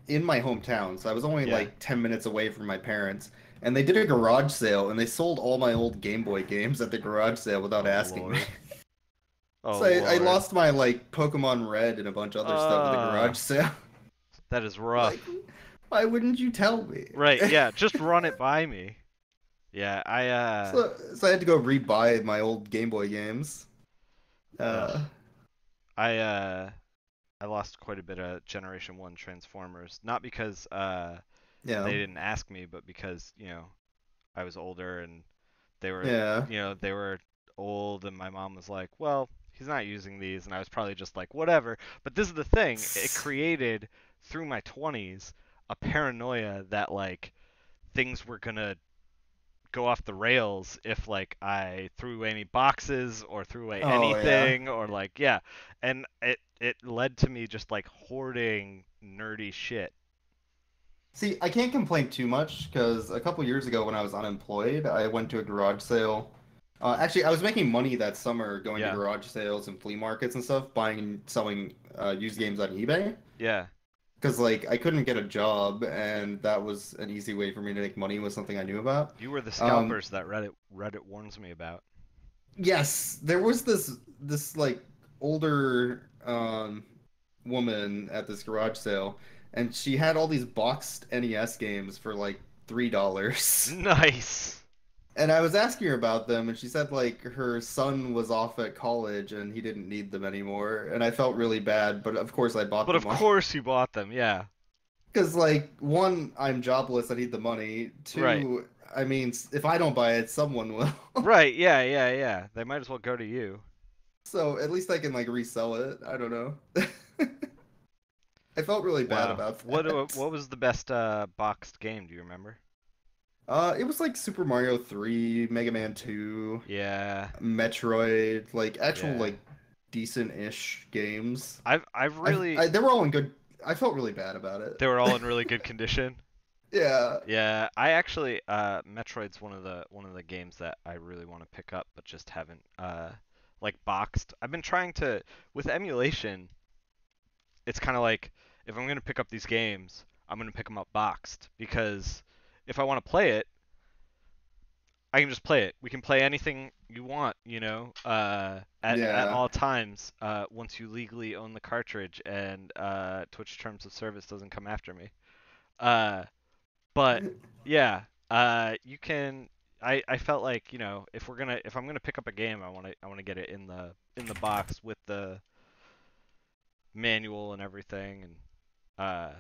Speaker 2: in my hometown, so I was only
Speaker 1: Yeah.
Speaker 2: like 10 minutes away from my parents. And they did a garage sale, and they sold all my old Game Boy games at the garage sale without
Speaker 1: Oh
Speaker 2: asking me.
Speaker 1: Lord. Oh
Speaker 2: So I
Speaker 1: Lord.
Speaker 2: lost my like Pokemon Red and a bunch of other stuff at the
Speaker 1: Uh,
Speaker 2: garage sale.
Speaker 1: that is
Speaker 2: Like,
Speaker 1: rough.
Speaker 2: why wouldn't you tell me?
Speaker 1: Right, yeah, just run it by me. Yeah,
Speaker 2: So I had to go rebuy my old Game Boy games.
Speaker 1: ugh.
Speaker 2: Uh,
Speaker 1: I uh I lost quite a bit of Generation 1 Transformers, not because
Speaker 2: yeah,
Speaker 1: they didn't ask me, but because, I was older and they were,
Speaker 2: yeah.
Speaker 1: they were old and my mom was like, "Well, he's not using these." And I was probably just like, "Whatever." But this is the thing, it created through my 20s a paranoia that like things were going to go off the rails if like I threw away any boxes or threw away
Speaker 2: Oh yeah.
Speaker 1: anything or like yeah, and it led to me just like hoarding nerdy shit.
Speaker 2: See, I can't complain too much because a couple years ago when I was unemployed, I went to a garage sale. Actually, I was making money that summer going to
Speaker 1: Yeah.
Speaker 2: garage sales and flea markets and stuff, buying and selling used games on eBay.
Speaker 1: Yeah.
Speaker 2: Because like I couldn't get a job, and that was an easy way for me to make money with something I knew about.
Speaker 1: You were the
Speaker 2: Um,
Speaker 1: scalpers that Reddit warns me about.
Speaker 2: yes, there was this like older woman at this garage sale, and she had all these boxed NES games for like $3.
Speaker 1: Nice.
Speaker 2: And I was asking her about them, and she said like her son was off at college and he didn't need them anymore. And I felt really bad, but of course I bought
Speaker 1: But of
Speaker 2: them all.
Speaker 1: course you bought them. Yeah.
Speaker 2: Because like one, I'm jobless, I need the money.
Speaker 1: Right.
Speaker 2: Two, I mean, if I don't buy it, someone will.
Speaker 1: Right. Yeah, yeah, yeah. They might as well go to you.
Speaker 2: So at least I can like resell it. I don't know. I felt really bad
Speaker 1: Wow.
Speaker 2: about
Speaker 1: What
Speaker 2: that.
Speaker 1: what was the best boxed game, do you remember?
Speaker 2: It was like Super Mario 3, Mega Man 2,
Speaker 1: Yeah.
Speaker 2: Metroid, like actual
Speaker 1: Yeah.
Speaker 2: like decent-ish games.
Speaker 1: I've really
Speaker 2: They were all in good. I felt really bad about
Speaker 1: they were
Speaker 2: it.
Speaker 1: all in really good condition.
Speaker 2: Yeah.
Speaker 1: Yeah, I actually Metroid's one of the games that I really want to pick up but just haven't like boxed. I've been trying to with emulation, it's kind of like if I'm going to pick up these games, I'm going to pick them up boxed because if I want to play it, I can just play it. We can play anything you want, at
Speaker 2: Yeah.
Speaker 1: all times once you legally own the cartridge and Twitch Terms of Service doesn't come after me. Uh But yeah, you can. I felt like if I'm gonna pick up a game, I want to get it in the box with the manual and everything, and uh,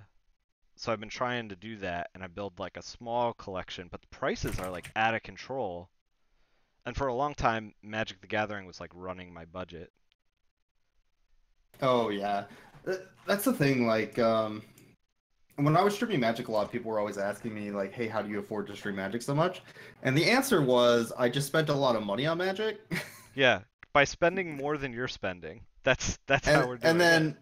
Speaker 1: so I've been trying to do that, and I build like a small collection, but the prices are like out of control. And for a long time, Magic the Gathering was like running my budget.
Speaker 2: Oh yeah. That's the thing. Like, when I was streaming Magic a lot, people were always asking me like, "Hey, how do you afford to stream Magic so much?" And the answer was, I just spent a lot of money on Magic.
Speaker 1: Yeah, by spending more than you're spending. That's how
Speaker 2: and
Speaker 1: we're
Speaker 2: and
Speaker 1: doing it.
Speaker 2: then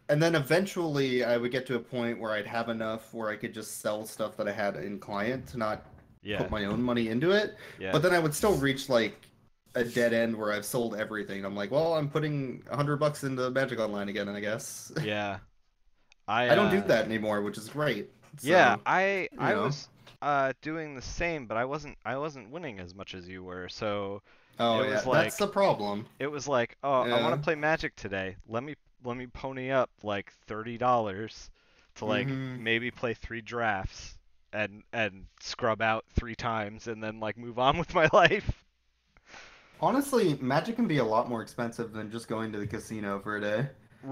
Speaker 2: and then eventually I would get to a point where I'd have enough where I could just sell stuff that I had in client to not put
Speaker 1: Yeah,
Speaker 2: my own money into it.
Speaker 1: yeah,
Speaker 2: But then I would still reach like a dead end where I've sold everything. I'm like, well, I'm putting $100 into Magic Online again, I guess.
Speaker 1: yeah. I
Speaker 2: I don't do that anymore, which is great.
Speaker 1: Yeah,
Speaker 2: So,
Speaker 1: I
Speaker 2: you know.
Speaker 1: was doing the same, but I wasn't winning as much as you were. So it
Speaker 2: Oh yeah,
Speaker 1: was
Speaker 2: that's the
Speaker 1: like
Speaker 2: problem.
Speaker 1: oh, I want
Speaker 2: Yeah.
Speaker 1: to play Magic today. Let me pony up like $30 to like
Speaker 2: Hmm.
Speaker 1: maybe play 3 drafts and scrub out 3 times and then like move on with my life.
Speaker 2: Honestly, Magic can be a lot more expensive than just going to the casino for a day.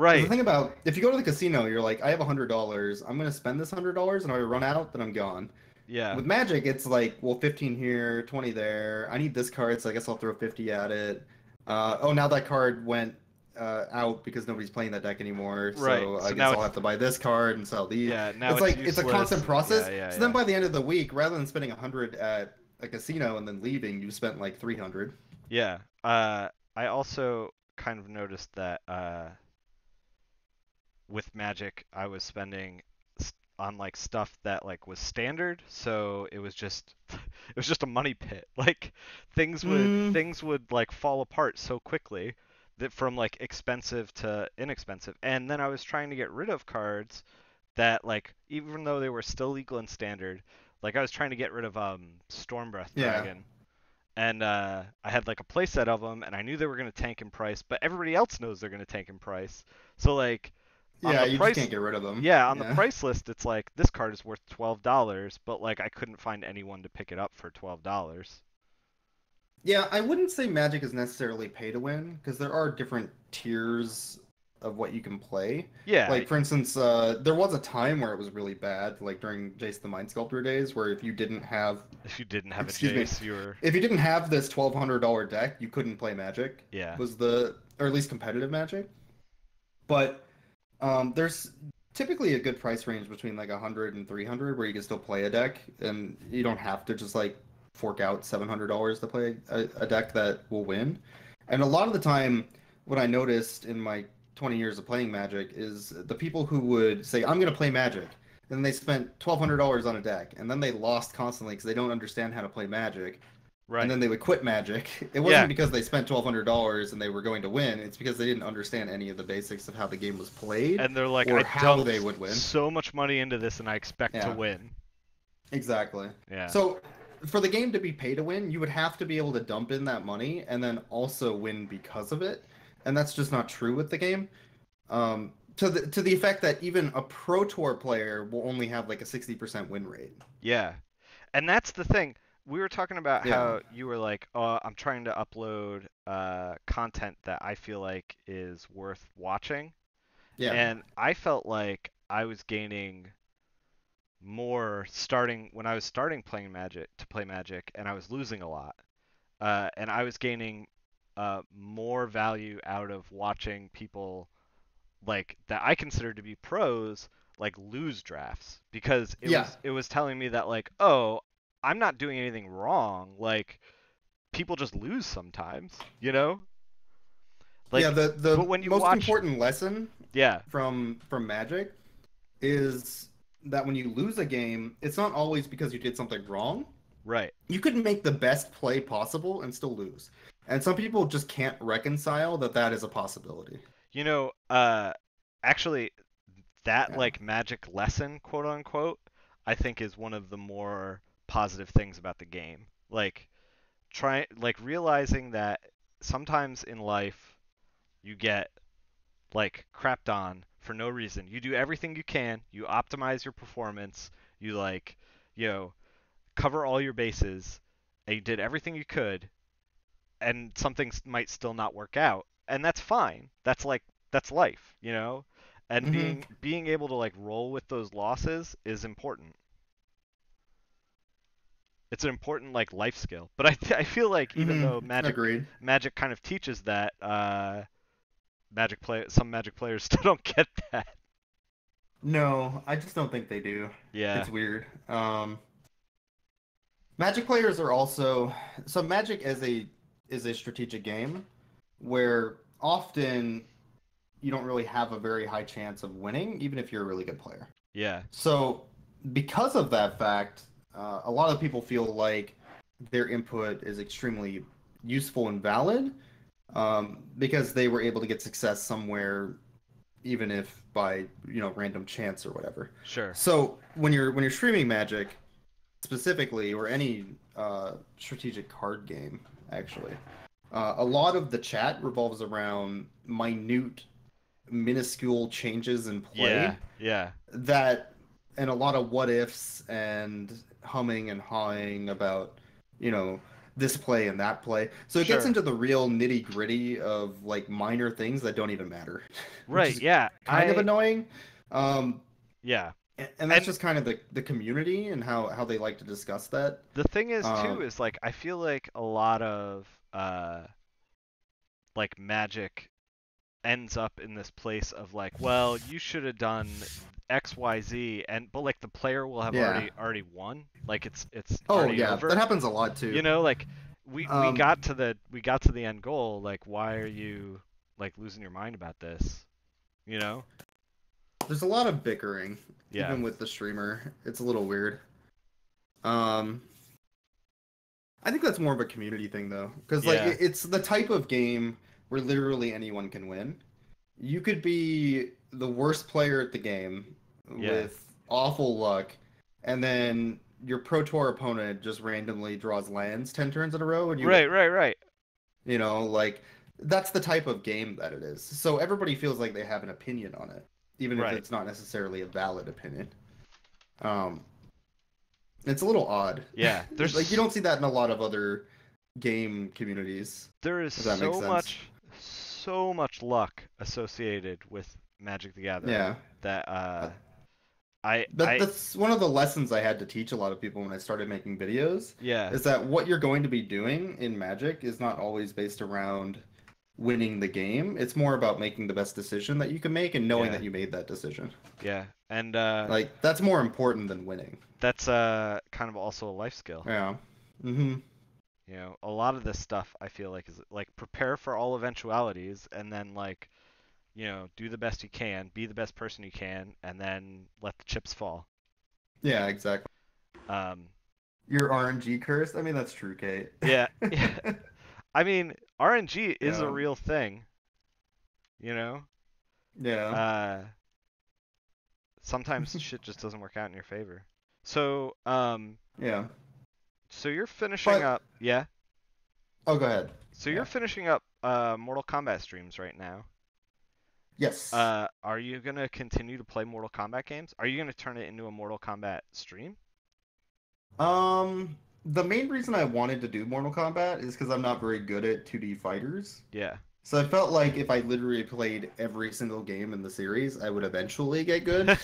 Speaker 2: Because the
Speaker 1: Right.
Speaker 2: thing about if you go to the casino, you're like, I have $100. I'm gonna spend this $100, and if I run out, then I'm gone.
Speaker 1: Yeah.
Speaker 2: With Magic, it's like, well, 15 here, 20 there. I need this card, so I guess I'll throw 50 at it. Oh, now that card went out because nobody's playing that deck anymore.
Speaker 1: Right.
Speaker 2: So I
Speaker 1: So
Speaker 2: guess
Speaker 1: now
Speaker 2: I'll
Speaker 1: it's
Speaker 2: have to buy this card and sell these.
Speaker 1: yeah, now
Speaker 2: It's
Speaker 1: it's
Speaker 2: like it's a constant
Speaker 1: useless. Yeah,
Speaker 2: process.
Speaker 1: yeah,
Speaker 2: So then
Speaker 1: yeah.
Speaker 2: by the end of the week, rather than spending 100 at a casino and then leaving, you spent like 300.
Speaker 1: Yeah. I also kind of noticed that with Magic, I was spending on like stuff that like was standard, so it was just it was just a money pit. Like
Speaker 2: Mm,
Speaker 1: things would like fall apart so quickly that from like expensive to inexpensive. And then I was trying to get rid of cards that like even though they were still legal and standard, like I was trying to get rid of Stormbreath
Speaker 2: yeah.
Speaker 1: Dragon and I had like a playset of them, and I knew they were gonna tank in price, but everybody else knows they're gonna tank in price. So like on
Speaker 2: Yeah,
Speaker 1: the
Speaker 2: you just
Speaker 1: price,
Speaker 2: can't get rid of them.
Speaker 1: yeah, on the
Speaker 2: Yeah.
Speaker 1: price list, it's like this card is worth $12, but like I couldn't find anyone to pick it up for $12.
Speaker 2: Yeah, I wouldn't say Magic is necessarily pay to win because there are different tiers of what you can play.
Speaker 1: Yeah,
Speaker 2: Like for instance, there was a time where it was really bad, like during Jace the Mind Sculptor days, where if you didn't have,
Speaker 1: if you didn't have a
Speaker 2: excuse me,
Speaker 1: Jace, you were
Speaker 2: if you didn't have this $1,200 deck, you couldn't play Magic.
Speaker 1: yeah,
Speaker 2: Was the or at least competitive Magic. But there's typically a good price range between like 100 and 300 where you can still play a deck, and you don't have to just like fork out $700 to play a deck that will win. And a lot of the time, what I noticed in my 20 years of playing Magic is the people who would say, I'm going to play Magic, and they spent $1,200 on a deck, and then they lost constantly because they don't understand how to play Magic, and
Speaker 1: right.
Speaker 2: then they would quit Magic. It wasn't
Speaker 1: Yeah,
Speaker 2: because they spent $1,200 and they were going to win. It's because they didn't understand any of the basics of how the game was played
Speaker 1: and they're like,
Speaker 2: or
Speaker 1: I
Speaker 2: how they
Speaker 1: dumped
Speaker 2: would win.
Speaker 1: so much money into this, and I expect to
Speaker 2: Yeah,
Speaker 1: win.
Speaker 2: exactly.
Speaker 1: Yeah,
Speaker 2: So for the game to be pay to win, you would have to be able to dump in that money and then also win because of it. And that's just not true with the game. To the effect that even a pro tour player will only have like a 60% win rate.
Speaker 1: yeah. And that's the thing. We were talking about
Speaker 2: Yeah.
Speaker 1: how you were like, "Oh, I'm trying to upload content that I feel like is worth watching,"
Speaker 2: Yeah.
Speaker 1: and I felt like I was gaining more starting when I was starting playing Magic to play Magic, and I was losing a lot. And I was gaining more value out of watching people like that I consider to be pros like lose drafts because it
Speaker 2: Yeah.
Speaker 1: was it was telling me that like, oh, I'm not doing anything wrong. Like people just lose sometimes, you know?
Speaker 2: Yeah,
Speaker 1: Like but
Speaker 2: the
Speaker 1: when you
Speaker 2: most
Speaker 1: watch,
Speaker 2: important lesson
Speaker 1: yeah,
Speaker 2: from Magic is that when you lose a game, it's not always because you did something wrong.
Speaker 1: right.
Speaker 2: You could make the best play possible and still lose. And some people just can't reconcile that that is a possibility.
Speaker 1: You know, actually that
Speaker 2: Yeah.
Speaker 1: like magic lesson, quote unquote, I think is one of the more positive things about the game. Like realizing that sometimes in life you get like crapped on for no reason. You do everything you can, you optimize your performance, you like, you know, cover all your bases, and you did everything you could, and something might still not work out, and that's fine. That's life, you know. And
Speaker 2: Hmm.
Speaker 1: being able to like roll with those losses is important. It's an important like life skill. But I feel like even
Speaker 2: Hmm.
Speaker 1: though
Speaker 2: Agreed.
Speaker 1: Magic kind of teaches that, some Magic players still don't get that.
Speaker 2: No, I just don't think they do.
Speaker 1: Yeah,
Speaker 2: It's weird. Magic players are also so Magic is a strategic game where often you don't really have a very high chance of winning, even if you're a really good player.
Speaker 1: yeah,
Speaker 2: So, because of that fact, a lot of people feel like their input is extremely useful and valid because they were able to get success somewhere, even if by random chance or whatever.
Speaker 1: sure.
Speaker 2: So when you're streaming Magic specifically, or any strategic card game, actually, a lot of the chat revolves around minute, minuscule changes in
Speaker 1: Yeah,
Speaker 2: play
Speaker 1: yeah,
Speaker 2: that and a lot of what ifs and humming and hawing about you know this play and that play, so it gets
Speaker 1: sure.
Speaker 2: into the real nitty gritty of like minor things that don't even matter, which
Speaker 1: Right,
Speaker 2: is
Speaker 1: yeah.
Speaker 2: kind of annoying. um
Speaker 1: Yeah.
Speaker 2: and that's
Speaker 1: And
Speaker 2: just kind of the community and how they like to discuss that.
Speaker 1: the thing is too
Speaker 2: um
Speaker 1: is like I feel like a lot of like Magic ends up in this place of like, well, you should have done XYZ, and but like the player will have
Speaker 2: yeah.
Speaker 1: already won. Like it's
Speaker 2: Oh
Speaker 1: already
Speaker 2: yeah, that
Speaker 1: over.
Speaker 2: happens a lot too.
Speaker 1: You know, like we
Speaker 2: um
Speaker 1: got to the end goal. Like why are you like losing your mind about this? You know?
Speaker 2: there's a lot of bickering
Speaker 1: Yeah.
Speaker 2: even with the streamer. It's a little weird. um I think that's more of a community thing though, because like
Speaker 1: Yeah.
Speaker 2: it's the type of game where literally anyone can win. You could be the worst player at the game
Speaker 1: Yeah.
Speaker 2: with awful luck, and then your Pro Tour opponent just randomly draws lands 10 turns in a row and you
Speaker 1: Right,
Speaker 2: win.
Speaker 1: right, right.
Speaker 2: Like that's the type of game that it is. So everybody feels like they have an opinion on it, even if
Speaker 1: Right.
Speaker 2: it's not necessarily a valid opinion. Um, it's a little odd.
Speaker 1: Yeah.
Speaker 2: Like you don't see that in a lot of other game communities,
Speaker 1: There is
Speaker 2: if that makes sense.
Speaker 1: so much luck associated with Magic the Gathering
Speaker 2: Yeah.
Speaker 1: that
Speaker 2: Uh,
Speaker 1: I
Speaker 2: But that's one of the lessons I had to teach a lot of people when I started making videos,
Speaker 1: yeah,
Speaker 2: is that what you're going to be doing in Magic is not always based around winning the game. It's more about making the best decision that you can make and knowing
Speaker 1: yeah,
Speaker 2: that you made that decision.
Speaker 1: yeah. And
Speaker 2: Like that's more important than winning.
Speaker 1: that's kind of also a life skill.
Speaker 2: Yeah. Hmm.
Speaker 1: You know, a lot of this stuff I feel like is like prepare for all eventualities and then like, you know, do the best you can, be the best person you can, and then let the chips fall.
Speaker 2: Yeah, exactly.
Speaker 1: Um,
Speaker 2: Your RNG cursed? I mean, that's true, Kate.
Speaker 1: yeah, yeah. I mean, RNG is a
Speaker 2: Yeah.
Speaker 1: real thing, you know?
Speaker 2: Yeah.
Speaker 1: Uh, Sometimes shit just doesn't work out in your favor. So,
Speaker 2: Yeah.
Speaker 1: so you're finishing
Speaker 2: But
Speaker 1: up, yeah?
Speaker 2: oh, go ahead.
Speaker 1: So you're
Speaker 2: Yeah.
Speaker 1: finishing up Mortal Kombat streams right now.
Speaker 2: Yes.
Speaker 1: Are you gonna continue to play Mortal Kombat games? Are you gonna turn it into a Mortal Kombat stream?
Speaker 2: The main reason I wanted to do Mortal Kombat is because I'm not very good at 2D fighters.
Speaker 1: Yeah.
Speaker 2: So I felt like if I literally played every single game in the series, I would eventually get good.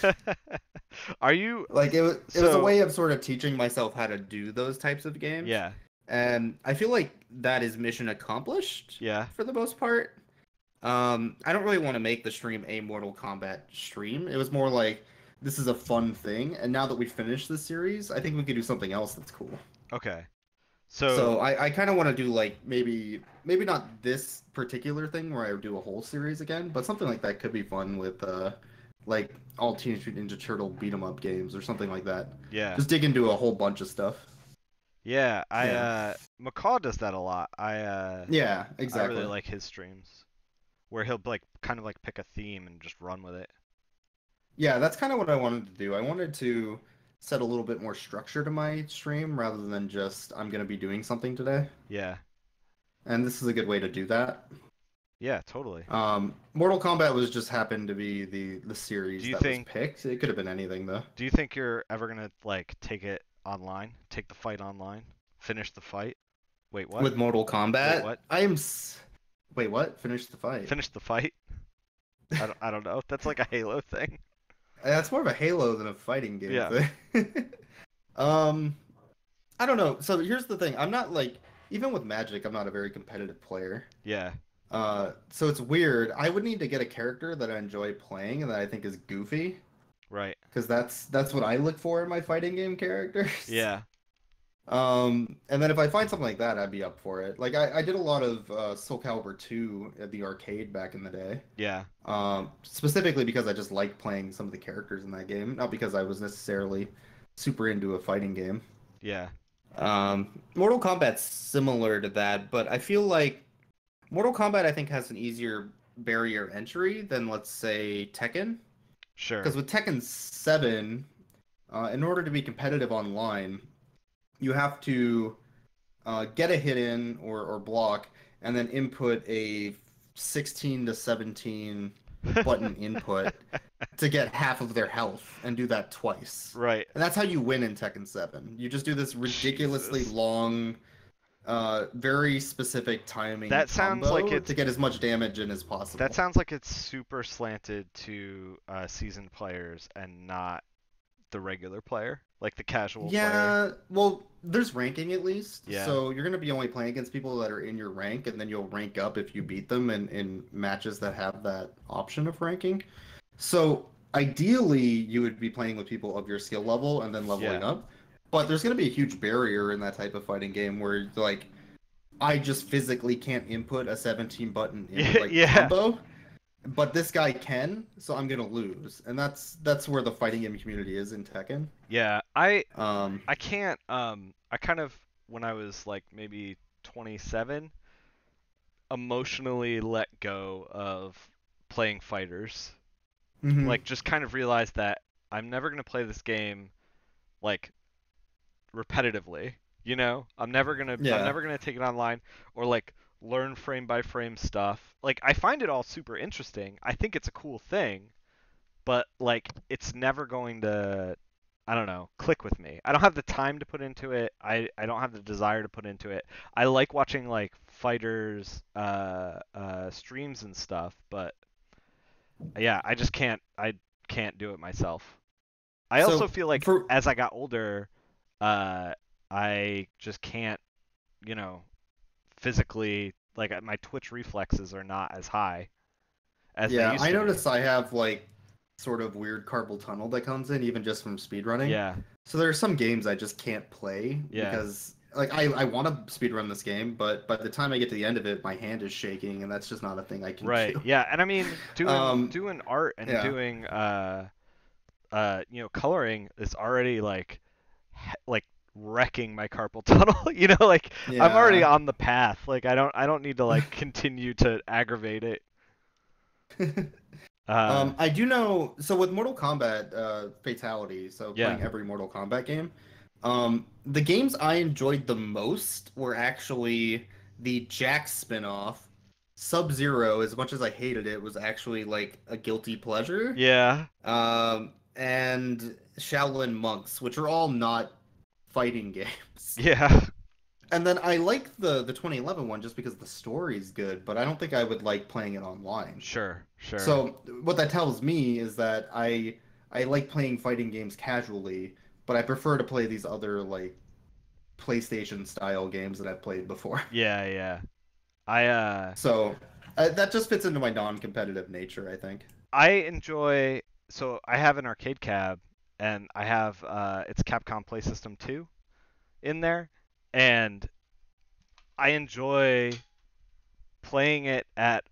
Speaker 1: Are you
Speaker 2: Like it was a
Speaker 1: so
Speaker 2: way of sort of teaching myself how to do those types of games.
Speaker 1: yeah,
Speaker 2: And I feel like that is mission accomplished
Speaker 1: yeah,
Speaker 2: for the most part. I don't really want to make the stream a Mortal Kombat stream. It was more like this is a fun thing, and now that we finished this series, I think we could do something else that's cool.
Speaker 1: okay. So
Speaker 2: So I kind of want to do like maybe not this particular thing where I do a whole series again, but something like that could be fun with like all Teenage Mutant Ninja Turtle beat 'em up games or something like that.
Speaker 1: yeah.
Speaker 2: Just dig into a whole bunch of stuff.
Speaker 1: Yeah,
Speaker 2: Yeah.
Speaker 1: Macaw does that a lot.
Speaker 2: Yeah,
Speaker 1: I really
Speaker 2: exactly.
Speaker 1: like his streams where he'll like kind of like pick a theme and just run with it.
Speaker 2: Yeah, that's kind of what I wanted to do. I wanted to set a little bit more structure to my stream rather than just I'm going to be doing something today.
Speaker 1: Yeah.
Speaker 2: And this is a good way to do that.
Speaker 1: Yeah, totally.
Speaker 2: Mortal Kombat was just happened to be the
Speaker 1: Do
Speaker 2: series
Speaker 1: you
Speaker 2: that was
Speaker 1: think
Speaker 2: picked. It could have been anything though.
Speaker 1: do you think you're ever gonna like take it online? Take the fight online? Finish the fight? Wait, what?
Speaker 2: With Mortal
Speaker 1: Wait,
Speaker 2: Kombat,
Speaker 1: what?
Speaker 2: Wait, what? Finish the fight.
Speaker 1: Finish the fight? I don't know. That's like a Halo thing.
Speaker 2: That's more of a Halo than a fighting game
Speaker 1: Yeah.
Speaker 2: thing. Um, I don't know. So here's the thing. I'm not like even with Magic, I'm not a very competitive player.
Speaker 1: Yeah.
Speaker 2: So it's weird. I would need to get a character that I enjoy playing and that I think is goofy,
Speaker 1: Right.
Speaker 2: because that's what I look for in my fighting game characters.
Speaker 1: Yeah.
Speaker 2: And then if I find something like that, I'd be up for it. Like I did a lot of Soul Calibur 2 at the arcade back in the day.
Speaker 1: Yeah.
Speaker 2: Specifically because I just liked playing some of the characters in that game, not because I was necessarily super into a fighting game.
Speaker 1: Yeah.
Speaker 2: Mortal Kombat's similar to that, but I feel like Mortal Kombat I think has an easier barrier entry than let's say Tekken.
Speaker 1: Sure.
Speaker 2: Because with Tekken 7, in order to be competitive online, you have to get a hit in or block, and then input a 16 to 17 button input to get half of their health and do that twice.
Speaker 1: Right.
Speaker 2: And that's how you win in Tekken 7. You just do this ridiculously
Speaker 1: Jesus.
Speaker 2: long, very specific timing
Speaker 1: That sounds like
Speaker 2: combo
Speaker 1: it's
Speaker 2: to get as much damage in as possible.
Speaker 1: that sounds like it's super slanted to seasoned players and not the regular player, like the casual player.
Speaker 2: Yeah, well, there's ranking at least.
Speaker 1: Yeah.
Speaker 2: So you're going to be only playing against people that are in your rank, and then you'll rank up if you beat them in matches that have that option of ranking. So ideally, you would be playing with people of your skill level and then leveling
Speaker 1: Yeah.
Speaker 2: up. But there's going to be a huge barrier in that type of fighting game where, like, I just physically can't input a 17 button in
Speaker 1: Yeah.
Speaker 2: like
Speaker 1: Yeah.
Speaker 2: combo, but this guy can, so I'm gonna lose, and that's where the fighting game community is in Tekken.
Speaker 1: Yeah. I
Speaker 2: Um,
Speaker 1: I can't I kind of when I was like maybe 27 emotionally let go of playing fighters.
Speaker 2: mhm.
Speaker 1: Like just kind of realized that I'm never going to play this game like repetitively. You know, I'm
Speaker 2: Yeah.
Speaker 1: never gonna take it online or like learn frame by frame stuff. Like I find it all super interesting. I think it's a cool thing, but like it's never going to, I don't know, click with me. I don't have the time to put into it. I don't have the desire to put into it. I like watching like fighters streams and stuff, but yeah, I can't do it myself. I also
Speaker 2: So
Speaker 1: feel like
Speaker 2: for
Speaker 1: as I got older, uh I just can't, you know, physically, like my twitch reflexes are not as high as they
Speaker 2: Yeah,
Speaker 1: used
Speaker 2: I
Speaker 1: to be.
Speaker 2: notice I have like sort of weird carpal tunnel that comes in even just from speedrunning.
Speaker 1: Yeah.
Speaker 2: So there are some games I just can't play
Speaker 1: Yeah.
Speaker 2: because like I want to speedrun this game, but by the time I get to the end of it, my hand is shaking and that's just not a thing I can
Speaker 1: Right.
Speaker 2: do.
Speaker 1: Yeah, and I mean
Speaker 2: Um,
Speaker 1: doing art and
Speaker 2: yeah.
Speaker 1: doing you know, coloring is already like wrecking my carpal tunnel. You know, like I'm already
Speaker 2: Yeah.
Speaker 1: on the path. Like I don't need to like continue to aggravate it. Uh
Speaker 2: I do know. So with Mortal Kombat, Fatality, so
Speaker 1: yeah.
Speaker 2: playing every Mortal Kombat game, the games I enjoyed the most were actually the Jax spin-off. Sub-Zero, as much as I hated it, was actually like a guilty pleasure.
Speaker 1: Yeah.
Speaker 2: And Shaolin Monks, which are all not fighting games.
Speaker 1: Yeah.
Speaker 2: And then I like the 2011 one just because the story's good, but I don't think I would like playing it online.
Speaker 1: Sure. Sure.
Speaker 2: So what that tells me is that I like playing fighting games casually, but I prefer to play these other like PlayStation style games that I've played before.
Speaker 1: Yeah, yeah. I
Speaker 2: So that just fits into my non-competitive nature, I think.
Speaker 1: I enjoy, so I have an arcade cab and I have it's Capcom Play System 2 in there, and I enjoy playing it at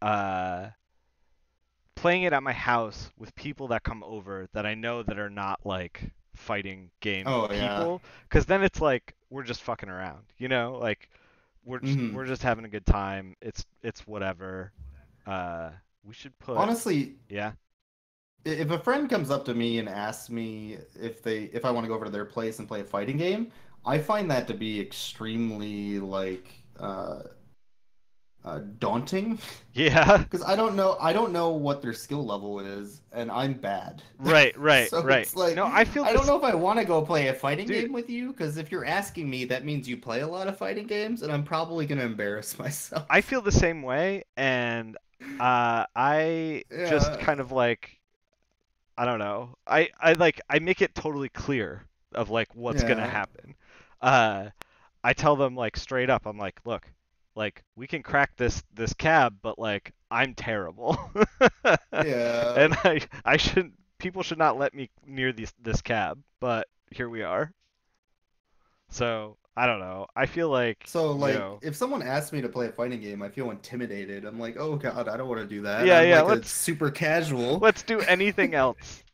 Speaker 1: my house with people that come over that I know that are not like fighting game
Speaker 2: Oh yeah.
Speaker 1: people, cuz then it's like we're just fucking around, you know? Like
Speaker 2: Hmm.
Speaker 1: we're just having a good time. It's whatever. Uh we should put,
Speaker 2: Honestly,
Speaker 1: yeah.
Speaker 2: if a friend comes up to me and asks me if I want to go over to their place and play a fighting game, I find that to be extremely like daunting
Speaker 1: Yeah.
Speaker 2: because I don't know what their skill level is, and I'm bad.
Speaker 1: Right, right,
Speaker 2: So
Speaker 1: right.
Speaker 2: it's like
Speaker 1: No, I feel
Speaker 2: I don't
Speaker 1: this,
Speaker 2: know if I want to go play a fighting
Speaker 1: dude.
Speaker 2: game with you because if you're asking me, that means you play a lot of fighting games, and I'm probably gonna embarrass
Speaker 1: I
Speaker 2: myself.
Speaker 1: feel the same way, and I just
Speaker 2: Yeah,
Speaker 1: kind of like, I don't know. I make it totally clear of like what's gonna
Speaker 2: yeah,
Speaker 1: happen. Uh, I tell them like straight up. I'm like, look, like we can crack this cab, but like I'm terrible,
Speaker 2: yeah.
Speaker 1: and I shouldn't. People should not let me near this cab, but here we are. So I don't know. I feel like,
Speaker 2: So
Speaker 1: you
Speaker 2: like,
Speaker 1: know,
Speaker 2: if someone asks me to play a fighting game, I feel intimidated. I'm like, oh God, I don't want to do that.
Speaker 1: yeah,
Speaker 2: I'm
Speaker 1: yeah.
Speaker 2: like a super casual.
Speaker 1: Let's do anything else.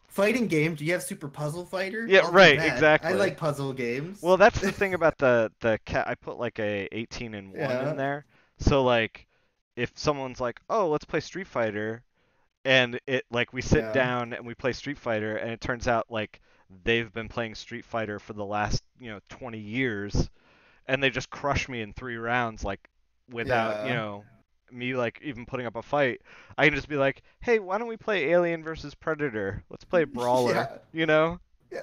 Speaker 2: Fighting game? Do you have Super Puzzle Fighter?
Speaker 1: Yeah,
Speaker 2: I'll do
Speaker 1: right,
Speaker 2: that. I
Speaker 1: exactly.
Speaker 2: like puzzle games.
Speaker 1: Well, that's the thing about the cat. I put like a 18 and 1 in
Speaker 2: Yeah,
Speaker 1: there. So like if someone's like, "Oh, let's play Street Fighter," and it like we sit
Speaker 2: yeah,
Speaker 1: down and we play Street Fighter and it turns out like they've been playing Street Fighter for the last, 20 years and they just crush me in 3 rounds like without,
Speaker 2: yeah,
Speaker 1: me like even putting up a fight. I can just be like, "Hey, why don't we play Alien versus Predator? Let's play Brawler,"
Speaker 2: yeah,
Speaker 1: you know?
Speaker 2: yeah.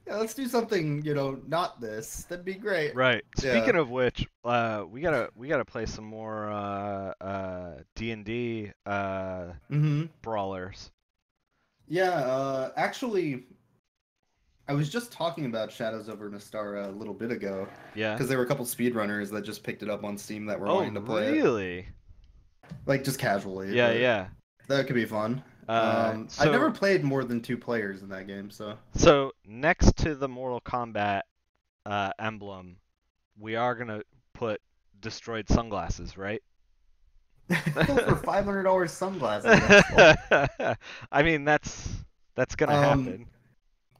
Speaker 2: Yeah, let's do something, not this. That'd be great.
Speaker 1: Right.
Speaker 2: Yeah.
Speaker 1: Speaking of which, we gotta play some more D&D
Speaker 2: Hmm.
Speaker 1: brawlers.
Speaker 2: Yeah, actually, I was just talking about Shadows over Mystara a little bit ago,
Speaker 1: Yeah.
Speaker 2: because there were a couple speedrunners that just picked it up on Steam that were
Speaker 1: Oh,
Speaker 2: wanting to play it.
Speaker 1: really?
Speaker 2: Like, just casually,
Speaker 1: Yeah,
Speaker 2: but
Speaker 1: yeah.
Speaker 2: that could be fun. I've never
Speaker 1: So
Speaker 2: played more than two players in that game, so.
Speaker 1: so next to the Mortal Kombat emblem, we are gonna put destroyed sunglasses, right?
Speaker 2: Those were $500 sunglasses, asshole.
Speaker 1: I mean, that's gonna
Speaker 2: Um,
Speaker 1: happen.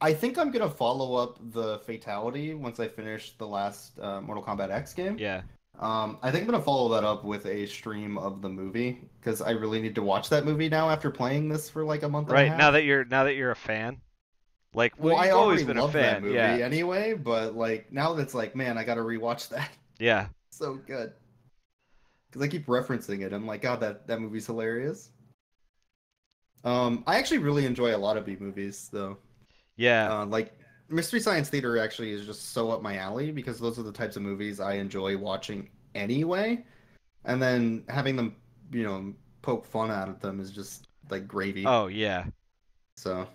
Speaker 2: I think I'm gonna follow up the Fatality once I finish the last Mortal Kombat X game.
Speaker 1: Yeah.
Speaker 2: I think I'm gonna follow that up with a stream of the movie because I really need to watch that movie now after playing this for like a month and a
Speaker 1: Right.
Speaker 2: half.
Speaker 1: Now that you're a fan. Like, well,
Speaker 2: Well, I
Speaker 1: you've always
Speaker 2: already
Speaker 1: been a
Speaker 2: loved that
Speaker 1: fan, yeah,
Speaker 2: movie anyway, but like now that's like, man, I gotta rewatch that.
Speaker 1: yeah,
Speaker 2: So good. Because I keep referencing it. I'm like, God, that movie's hilarious. I actually really enjoy a lot of B movies though.
Speaker 1: yeah.
Speaker 2: Like Mystery Science Theater actually is just so up my alley because those are the types of movies I enjoy watching anyway. And then having them, poke fun out of them is just like gravy.
Speaker 1: Oh yeah.
Speaker 2: So,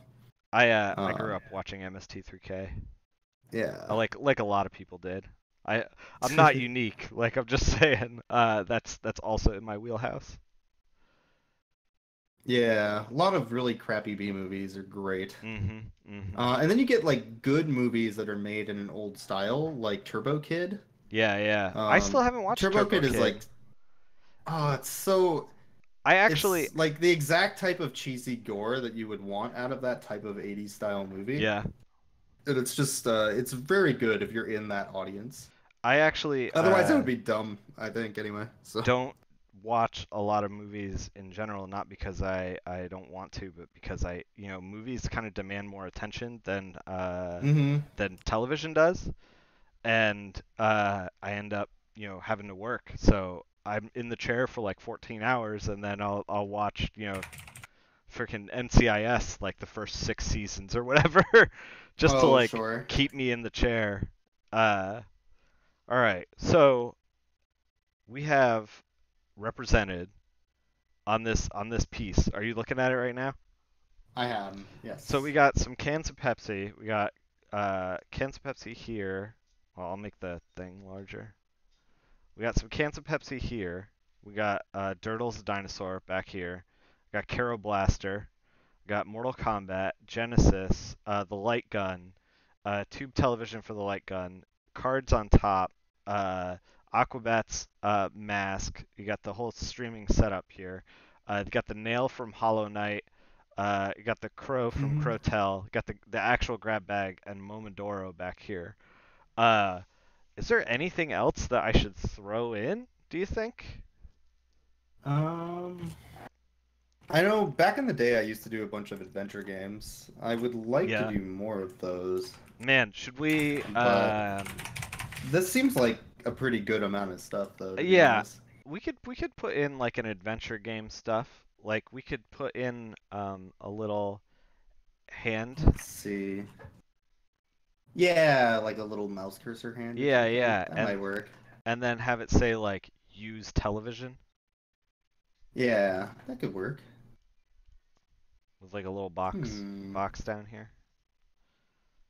Speaker 1: I
Speaker 2: uh,
Speaker 1: grew up watching MST3K. I
Speaker 2: yeah.
Speaker 1: like a lot of people did. I'm not unique. Like I'm just saying. That's also in my wheelhouse.
Speaker 2: Yeah, a lot of really crappy B movies are great.
Speaker 1: Mhm. Mhm.
Speaker 2: And then you get like good movies that are made in an old style, like Turbo Kid.
Speaker 1: Yeah, yeah. I still haven't watched
Speaker 2: Turbo
Speaker 1: Turbo
Speaker 2: Kid is
Speaker 1: Kid.
Speaker 2: like, oh,
Speaker 1: I actually,
Speaker 2: it's like the exact type of cheesy gore that you would want out of that type of 80s style movie.
Speaker 1: yeah.
Speaker 2: And it's just, it's very good if you're in that audience.
Speaker 1: I actually
Speaker 2: Otherwise, it would be dumb, I think, anyway. So,
Speaker 1: don't watch a lot of movies in general, not because I don't want to, but because movies kind of demand more attention
Speaker 2: hmm.
Speaker 1: than television does, and I end up having to work, so I'm in the chair for like 14 hours, and then I'll watch freaking NCIS like the first 6 seasons or whatever, just to
Speaker 2: Oh,
Speaker 1: like
Speaker 2: sure.
Speaker 1: keep me in the chair. Uh, all right, so we have represented on this piece. Are you looking at it right now?
Speaker 2: I am,
Speaker 1: So we
Speaker 2: yes.
Speaker 1: got some cans of Pepsi. We got cans of Pepsi here. Well, I'll make the thing larger. We got some cans of Pepsi here. We got Dirtle's dinosaur back here. We got Caro Blaster. We got Mortal Kombat, Genesis, the light gun, tube television for the light gun, cards on top, Aquabat's mask. You got the whole streaming setup here. You got the nail from Hollow Knight. You got the crow from
Speaker 2: Hmm.
Speaker 1: Crowtel. You got the actual grab bag and Momodoro back here. Uh, is there anything else that I should throw in? Do you think?
Speaker 2: Um, I know back in the day I used to do a bunch of adventure games. I would like to
Speaker 1: Yeah.
Speaker 2: do more of those,
Speaker 1: Man, should we?
Speaker 2: but this seems like a pretty good amount of stuff though, to be
Speaker 1: Yeah,
Speaker 2: honest.
Speaker 1: we could put in like an adventure game stuff. Like we could put in a little hand.
Speaker 2: Let's see. Yeah, like a little mouse cursor hand or
Speaker 1: Yeah,
Speaker 2: something.
Speaker 1: yeah,
Speaker 2: That might work.
Speaker 1: and then have it say like use television
Speaker 2: Yeah, that could work.
Speaker 1: with like a little box
Speaker 2: Hmm.
Speaker 1: box down here.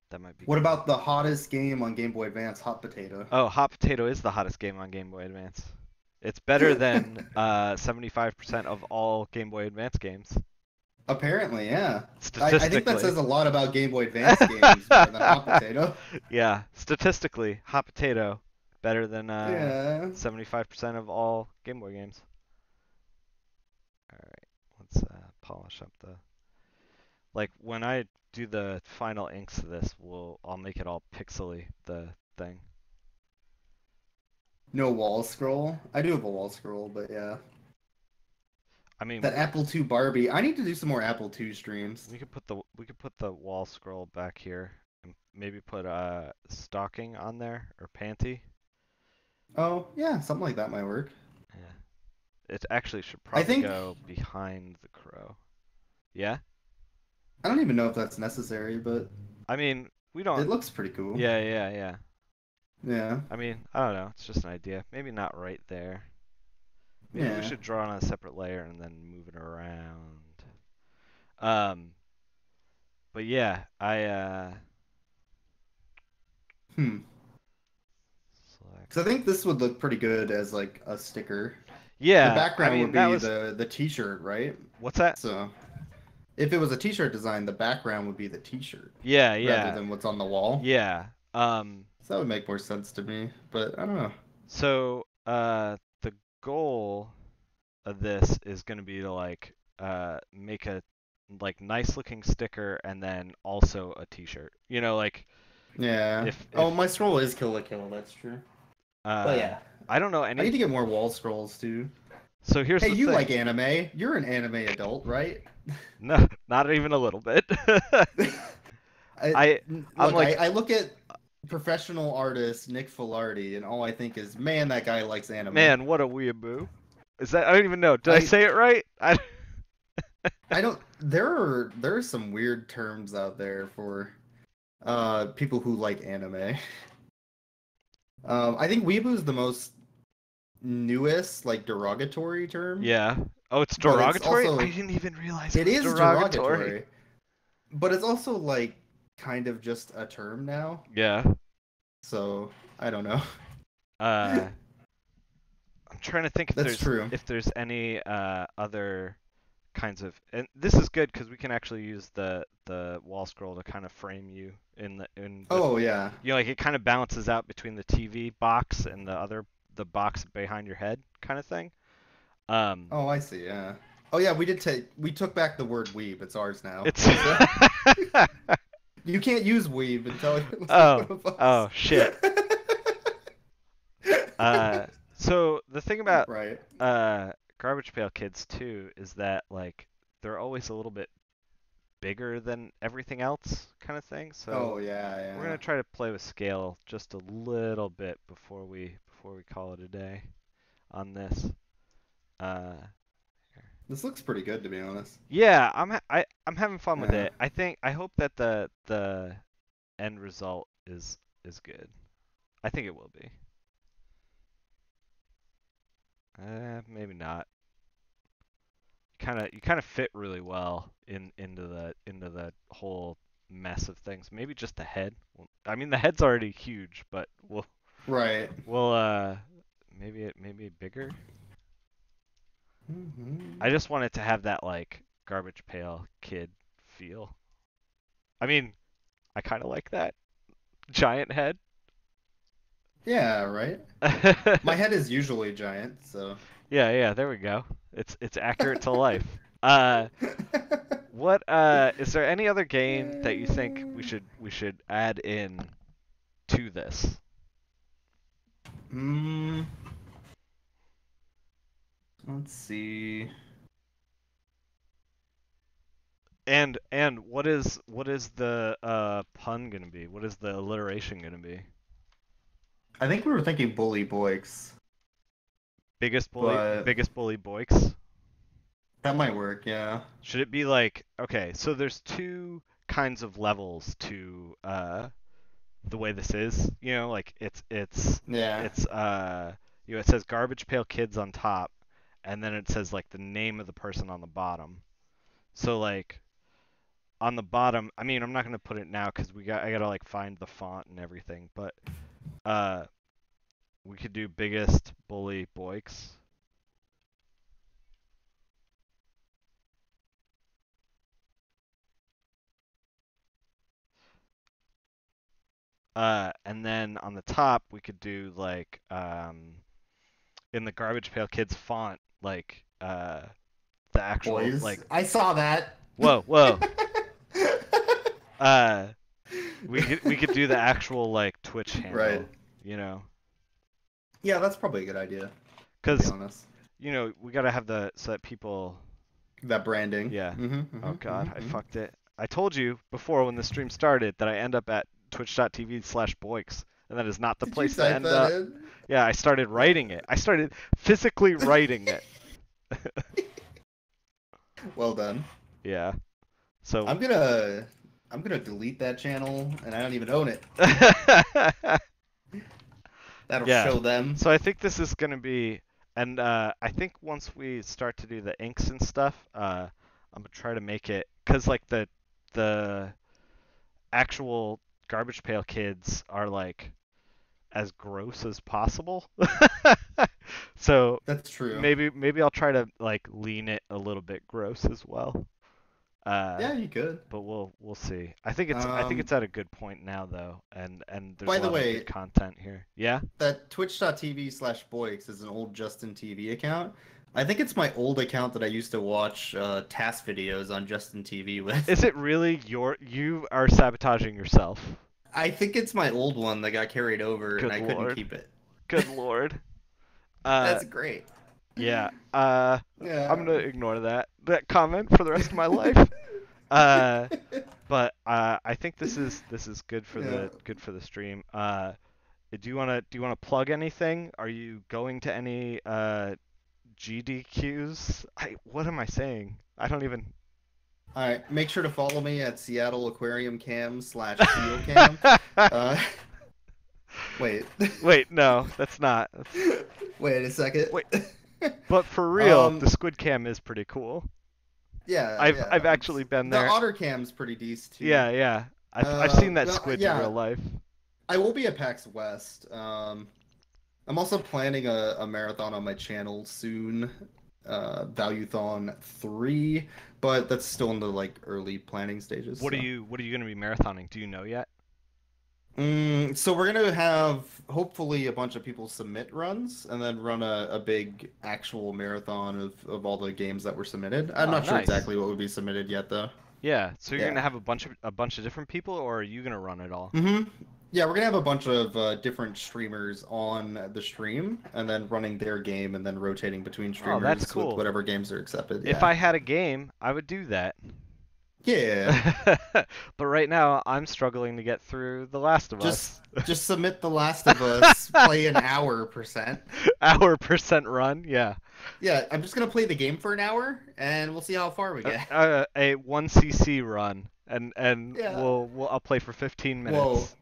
Speaker 1: That might be
Speaker 2: What
Speaker 1: cool.
Speaker 2: about the hottest game on Game Boy Advance, Hot Potato?
Speaker 1: Oh, Hot Potato is the hottest game on Game Boy Advance. It's better than 75% of all Game Boy Advance games
Speaker 2: Apparently, yeah. I think that
Speaker 1: statistically.
Speaker 2: says a lot about Game Boy Advance games more than Hot Potato.
Speaker 1: Yeah, statistically, Hot Potato better than
Speaker 2: Yeah.
Speaker 1: 75% of all Game Boy games. All right, let's polish up the like when I do the final inks of this, I'll make it all pixely the thing.
Speaker 2: No wall scroll. I do have a wall scroll, but yeah.
Speaker 1: I mean,
Speaker 2: That Apple II Barbie. I need to do some more Apple II streams.
Speaker 1: we could put the wall scroll back here and maybe put stocking on there or panty.
Speaker 2: Oh, yeah, something like that might work.
Speaker 1: Yeah, it actually should
Speaker 2: I
Speaker 1: probably
Speaker 2: think
Speaker 1: go behind the crow. Yeah,
Speaker 2: I don't even know if that's necessary, but
Speaker 1: I mean we
Speaker 2: it
Speaker 1: don't.
Speaker 2: looks pretty cool.
Speaker 1: Yeah, yeah, yeah.
Speaker 2: Yeah.
Speaker 1: I mean, I don't know. It's just an idea. Maybe not right there. Maybe we
Speaker 2: Yeah.
Speaker 1: should draw on a separate layer and then move it around. Um, but yeah,
Speaker 2: Hmm.
Speaker 1: select.
Speaker 2: Because I think this would look pretty good as like a sticker. The
Speaker 1: Yeah, I
Speaker 2: background would
Speaker 1: mean that
Speaker 2: be
Speaker 1: was
Speaker 2: the t-shirt, right?
Speaker 1: what's that?
Speaker 2: So if it was a t-shirt design, the background would be the t-shirt
Speaker 1: Yeah,
Speaker 2: rather
Speaker 1: yeah,
Speaker 2: than what's on the wall.
Speaker 1: yeah.
Speaker 2: So that would make more sense to me, but I don't know.
Speaker 1: So the goal of this is going to be to like make a like nice looking sticker and then also a t-shirt. Like
Speaker 2: Yeah.
Speaker 1: if
Speaker 2: Oh, my scroll is Kill la Kill, that's true. But
Speaker 1: uh
Speaker 2: yeah.
Speaker 1: I don't know
Speaker 2: I need
Speaker 1: any.
Speaker 2: to get more wall scrolls too.
Speaker 1: So here's
Speaker 2: Hey,
Speaker 1: the
Speaker 2: you
Speaker 1: thing.
Speaker 2: like anime. You're an anime adult, right?
Speaker 1: No, not even a little bit.
Speaker 2: I,
Speaker 1: I I'm
Speaker 2: look,
Speaker 1: like,
Speaker 2: I look at professional artist Nick Filardi, and all I think is, man, that guy likes anime.
Speaker 1: man, what a weeaboo. Is that? I don't even know. Did I
Speaker 2: I
Speaker 1: say it right?
Speaker 2: I don't. There are some weird terms out there for people who like anime. I think weeaboo is the most newest like derogatory term,
Speaker 1: Yeah. Oh, it's
Speaker 2: but it's
Speaker 1: derogatory? I
Speaker 2: also
Speaker 1: didn't even realize it
Speaker 2: it
Speaker 1: was
Speaker 2: is
Speaker 1: derogatory.
Speaker 2: derogatory, but it's also like kind of just a term now.
Speaker 1: Yeah.
Speaker 2: So I don't know.
Speaker 1: Uh, I'm trying to think
Speaker 2: That's true.
Speaker 1: if there's any other kinds of, and this is good because we can actually use the wall scroll to kind of frame you in the
Speaker 2: Oh yeah.
Speaker 1: like it kind of balances out between the TV box and the box behind your head kind of thing. Um,
Speaker 2: Oh, I see. Yeah. Oh yeah, we took back the word weeb. It's ours now.
Speaker 1: it's
Speaker 2: So you can't use weeb until it was
Speaker 1: oh
Speaker 2: one of us.
Speaker 1: oh shit. Uh, so the thing about
Speaker 2: Right.
Speaker 1: Garbage Pail Kids too is that like they're always a little bit bigger than everything else kind of thing.
Speaker 2: Oh
Speaker 1: So
Speaker 2: yeah,
Speaker 1: we're gonna
Speaker 2: yeah.
Speaker 1: try to play with scale just a little bit before we call it a day on this. Uh,
Speaker 2: This looks pretty good to be honest.
Speaker 1: yeah, I'm having fun with
Speaker 2: Yeah.
Speaker 1: it. I hope that the end result is good. I think it will be. Maybe not. You kind of fit really well into the whole mess of things. Maybe just the head. I mean, the head's already huge, but
Speaker 2: Right.
Speaker 1: we'll maybe bigger. I
Speaker 2: Hmm.
Speaker 1: just want it to have that like garbage pail kid feel. I mean, I kind of like that giant head.
Speaker 2: Yeah, right. My head is usually giant, so.
Speaker 1: Yeah, yeah, there we go. It's accurate to life. What is there any other game that you think we should add in to this?
Speaker 2: Hmm. Let's see.
Speaker 1: And what is the pun gonna be? What is the alliteration gonna be?
Speaker 2: I think we were thinking bully boys, but
Speaker 1: Biggest bully boyks?
Speaker 2: that might work. Yeah.
Speaker 1: Should it be like okay, so there's two kinds of levels to the way this is. Like
Speaker 2: Yeah.
Speaker 1: it's it says garbage pail kids on top, and then it says like the name of the person on the bottom. So like on the bottom, I mean I'm not gonna put it now because I gotta like find the font and everything, but uh we could do biggest bully boyks. And then on the top we could do like in the garbage pail kids font like the actual
Speaker 2: Boys.
Speaker 1: like
Speaker 2: I saw that.
Speaker 1: whoa uh we could do the actual like Twitch
Speaker 2: Right.
Speaker 1: handle, you know,
Speaker 2: Yeah, that's probably a good idea, to be
Speaker 1: because
Speaker 2: honest.
Speaker 1: we gotta have the so that people.
Speaker 2: That branding.
Speaker 1: Yeah. Oh God, I
Speaker 2: Hmm.
Speaker 1: fucked it. I told you before when the stream started that I end up at twitch.tv/boyks, and that is not the
Speaker 2: Did you
Speaker 1: place to
Speaker 2: type
Speaker 1: end
Speaker 2: that
Speaker 1: up.
Speaker 2: in?
Speaker 1: Yeah, I started writing it. I started physically writing it.
Speaker 2: Well done.
Speaker 1: Yeah. So.
Speaker 2: I'm gonna I'm gonna delete that channel, and I don't even own it. That'll
Speaker 1: Yeah.
Speaker 2: show them.
Speaker 1: So I think this is gonna be, and I think once we start to do the inks and stuff, I'm gonna try to make it, cause like the actual garbage pail kids are like as gross as possible. So
Speaker 2: That's true.
Speaker 1: maybe I'll try to like lean it a little bit gross as well. Uh,
Speaker 2: Yeah, you could.
Speaker 1: but we'll see. I think it's
Speaker 2: Um,
Speaker 1: at a good point now though, and there's
Speaker 2: by
Speaker 1: a
Speaker 2: the
Speaker 1: lot of good
Speaker 2: way,
Speaker 1: content here. Yeah.
Speaker 2: that twitch.tv/boyks is an old Justin TV account. I think it's my old account that I used to watch task videos on Justin TV with.
Speaker 1: Is it really you are sabotaging yourself?
Speaker 2: I think it's my old one that got carried over and
Speaker 1: Good
Speaker 2: I couldn't
Speaker 1: lord.
Speaker 2: keep it.
Speaker 1: Good lord. Uh,
Speaker 2: That's great.
Speaker 1: yeah. I'm
Speaker 2: Yeah.
Speaker 1: gonna ignore that comment for the rest of my life. Uh, But I think this is
Speaker 2: Yeah.
Speaker 1: good for the stream. Do you wanna plug anything? Are you going to any GDQs? What am I saying? I don't even.
Speaker 2: All right. Make sure to follow me at Seattle Aquarium Cam slash Seal Cam. Uh, wait.
Speaker 1: Wait, no, that's not. That's
Speaker 2: Wait a second.
Speaker 1: wait. But for real,
Speaker 2: Um,
Speaker 1: the squid cam is pretty cool.
Speaker 2: yeah,
Speaker 1: I've
Speaker 2: yeah.
Speaker 1: actually been
Speaker 2: The
Speaker 1: there.
Speaker 2: Otter Cam's pretty decent too.
Speaker 1: Yeah, yeah. I've seen that
Speaker 2: Well,
Speaker 1: squid in real
Speaker 2: yeah.
Speaker 1: life.
Speaker 2: I will be at PAX West. I'm also planning a marathon on my channel soon. Valuethon 3, but that's still in the like early planning stages, so.
Speaker 1: What are you gonna be marathoning? Do you know yet?
Speaker 2: So we're gonna have hopefully a bunch of people submit runs and then run a big actual marathon of all the games that were submitted. I'm
Speaker 1: Oh,
Speaker 2: not sure
Speaker 1: nice.
Speaker 2: exactly what would be submitted yet though.
Speaker 1: Yeah. So you're
Speaker 2: Yeah.
Speaker 1: gonna have a bunch of different people, or are you gonna run it all?
Speaker 2: Yeah, we're gonna have a bunch of different streamers on the stream and then running their game and then rotating between
Speaker 1: Oh, that's
Speaker 2: streamers with
Speaker 1: cool.
Speaker 2: whatever games are accepted.
Speaker 1: If
Speaker 2: Yeah.
Speaker 1: I had a game, I would do that.
Speaker 2: Yeah.
Speaker 1: But right now, I'm struggling to get through The Last of
Speaker 2: Just
Speaker 1: Us.
Speaker 2: just submit The Last of Us, play an hour percent.
Speaker 1: Hour percent run, yeah.
Speaker 2: Yeah, I'm just gonna play the game for an hour and we'll see how far we get.
Speaker 1: A 1cc run, and
Speaker 2: Yeah.
Speaker 1: I'll play for 15
Speaker 2: Whoa.
Speaker 1: minutes.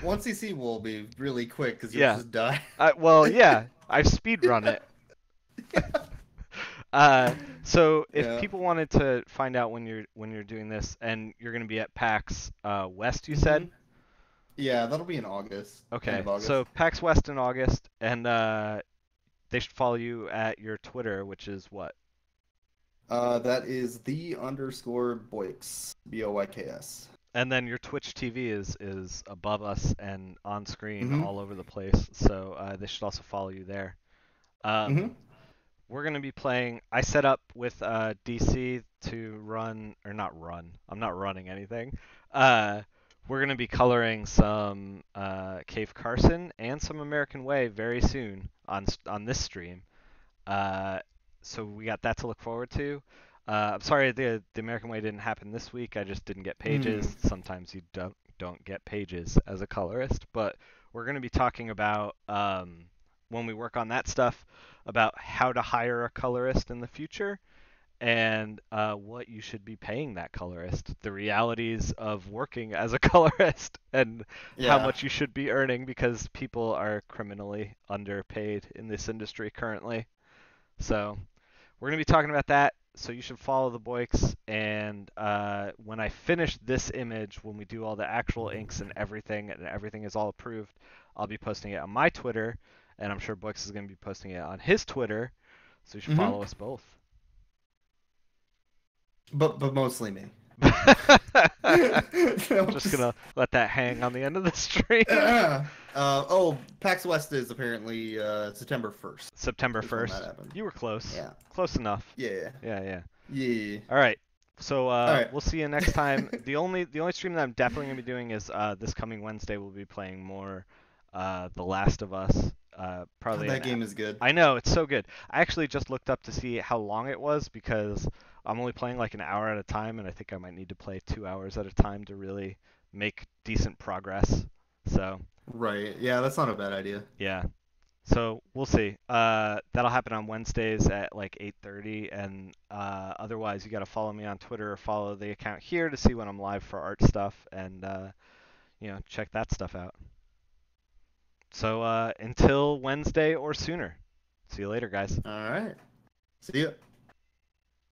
Speaker 2: 1cc will be really quick because you'll
Speaker 1: Yeah.
Speaker 2: just die.
Speaker 1: Well, yeah, I've speed run it. Uh, so if
Speaker 2: Yeah.
Speaker 1: people wanted to find out when you're doing this, and you're going to be at PAX West, you
Speaker 2: hmm
Speaker 1: said?
Speaker 2: Yeah, that'll be in August, end
Speaker 1: Okay,
Speaker 2: of August.
Speaker 1: so PAX West in August, and they should follow you at your Twitter, which is what?
Speaker 2: That is the_boyks, BOYKS.
Speaker 1: And then your Twitch TV is above us and on screen
Speaker 2: Mm-hmm.
Speaker 1: all over the place, so they should also follow you there.
Speaker 2: Mm-hmm.
Speaker 1: Um, we're gonna be playing. I set up with DC to run or not run. I'm not running anything. Uh, we're gonna be coloring some Cave Carson and some American Way very soon on this stream. Uh, so we got that to look forward to. I'm sorry the American Way didn't happen this week. I just didn't get pages.
Speaker 2: Mm.
Speaker 1: Sometimes you don't get pages as a colorist, but we're going to be talking about when we work on that stuff about how to hire a colorist in the future and what you should be paying that colorist, the realities of working as a colorist, and how
Speaker 2: Yeah.
Speaker 1: much you should be earning because people are criminally underpaid in this industry currently. So we're going to be talking about that. So you should follow the Boyks. And when I finish this image, when we do all the actual inks and everything is all approved, I'll be posting it on my Twitter. And I'm sure Boyks is going to be posting it on his Twitter. So you should
Speaker 2: Mm-hmm.
Speaker 1: follow us both.
Speaker 2: But mostly me.
Speaker 1: I'm just going to let that hang on the end of the stream.
Speaker 2: Oh, PAX West is apparently September 1st
Speaker 1: September
Speaker 2: is when that
Speaker 1: 1st.
Speaker 2: happened.
Speaker 1: You were close.
Speaker 2: Yeah.
Speaker 1: Close enough.
Speaker 2: Yeah.
Speaker 1: Yeah, yeah.
Speaker 2: Yeah.
Speaker 1: All right. So
Speaker 2: All right.
Speaker 1: we'll see you next time. The only stream that I'm definitely gonna be doing is this coming Wednesday. We'll be playing more The Last of Us.
Speaker 2: God,
Speaker 1: Probably
Speaker 2: that game is good.
Speaker 1: I know it's so good. I actually just looked up to see how long it was because I'm only playing like an hour at a time, and I think I might need to play 2 hours at a time to really make decent progress. So
Speaker 2: Right. Yeah, that's not a bad idea.
Speaker 1: yeah. So we'll see. That'll happen on Wednesdays at like 8:30, and otherwise you got to follow me on Twitter or follow the account here to see when I'm live for art stuff, and check that stuff out. So until Wednesday or sooner. See you later, guys.
Speaker 2: All right. See ya.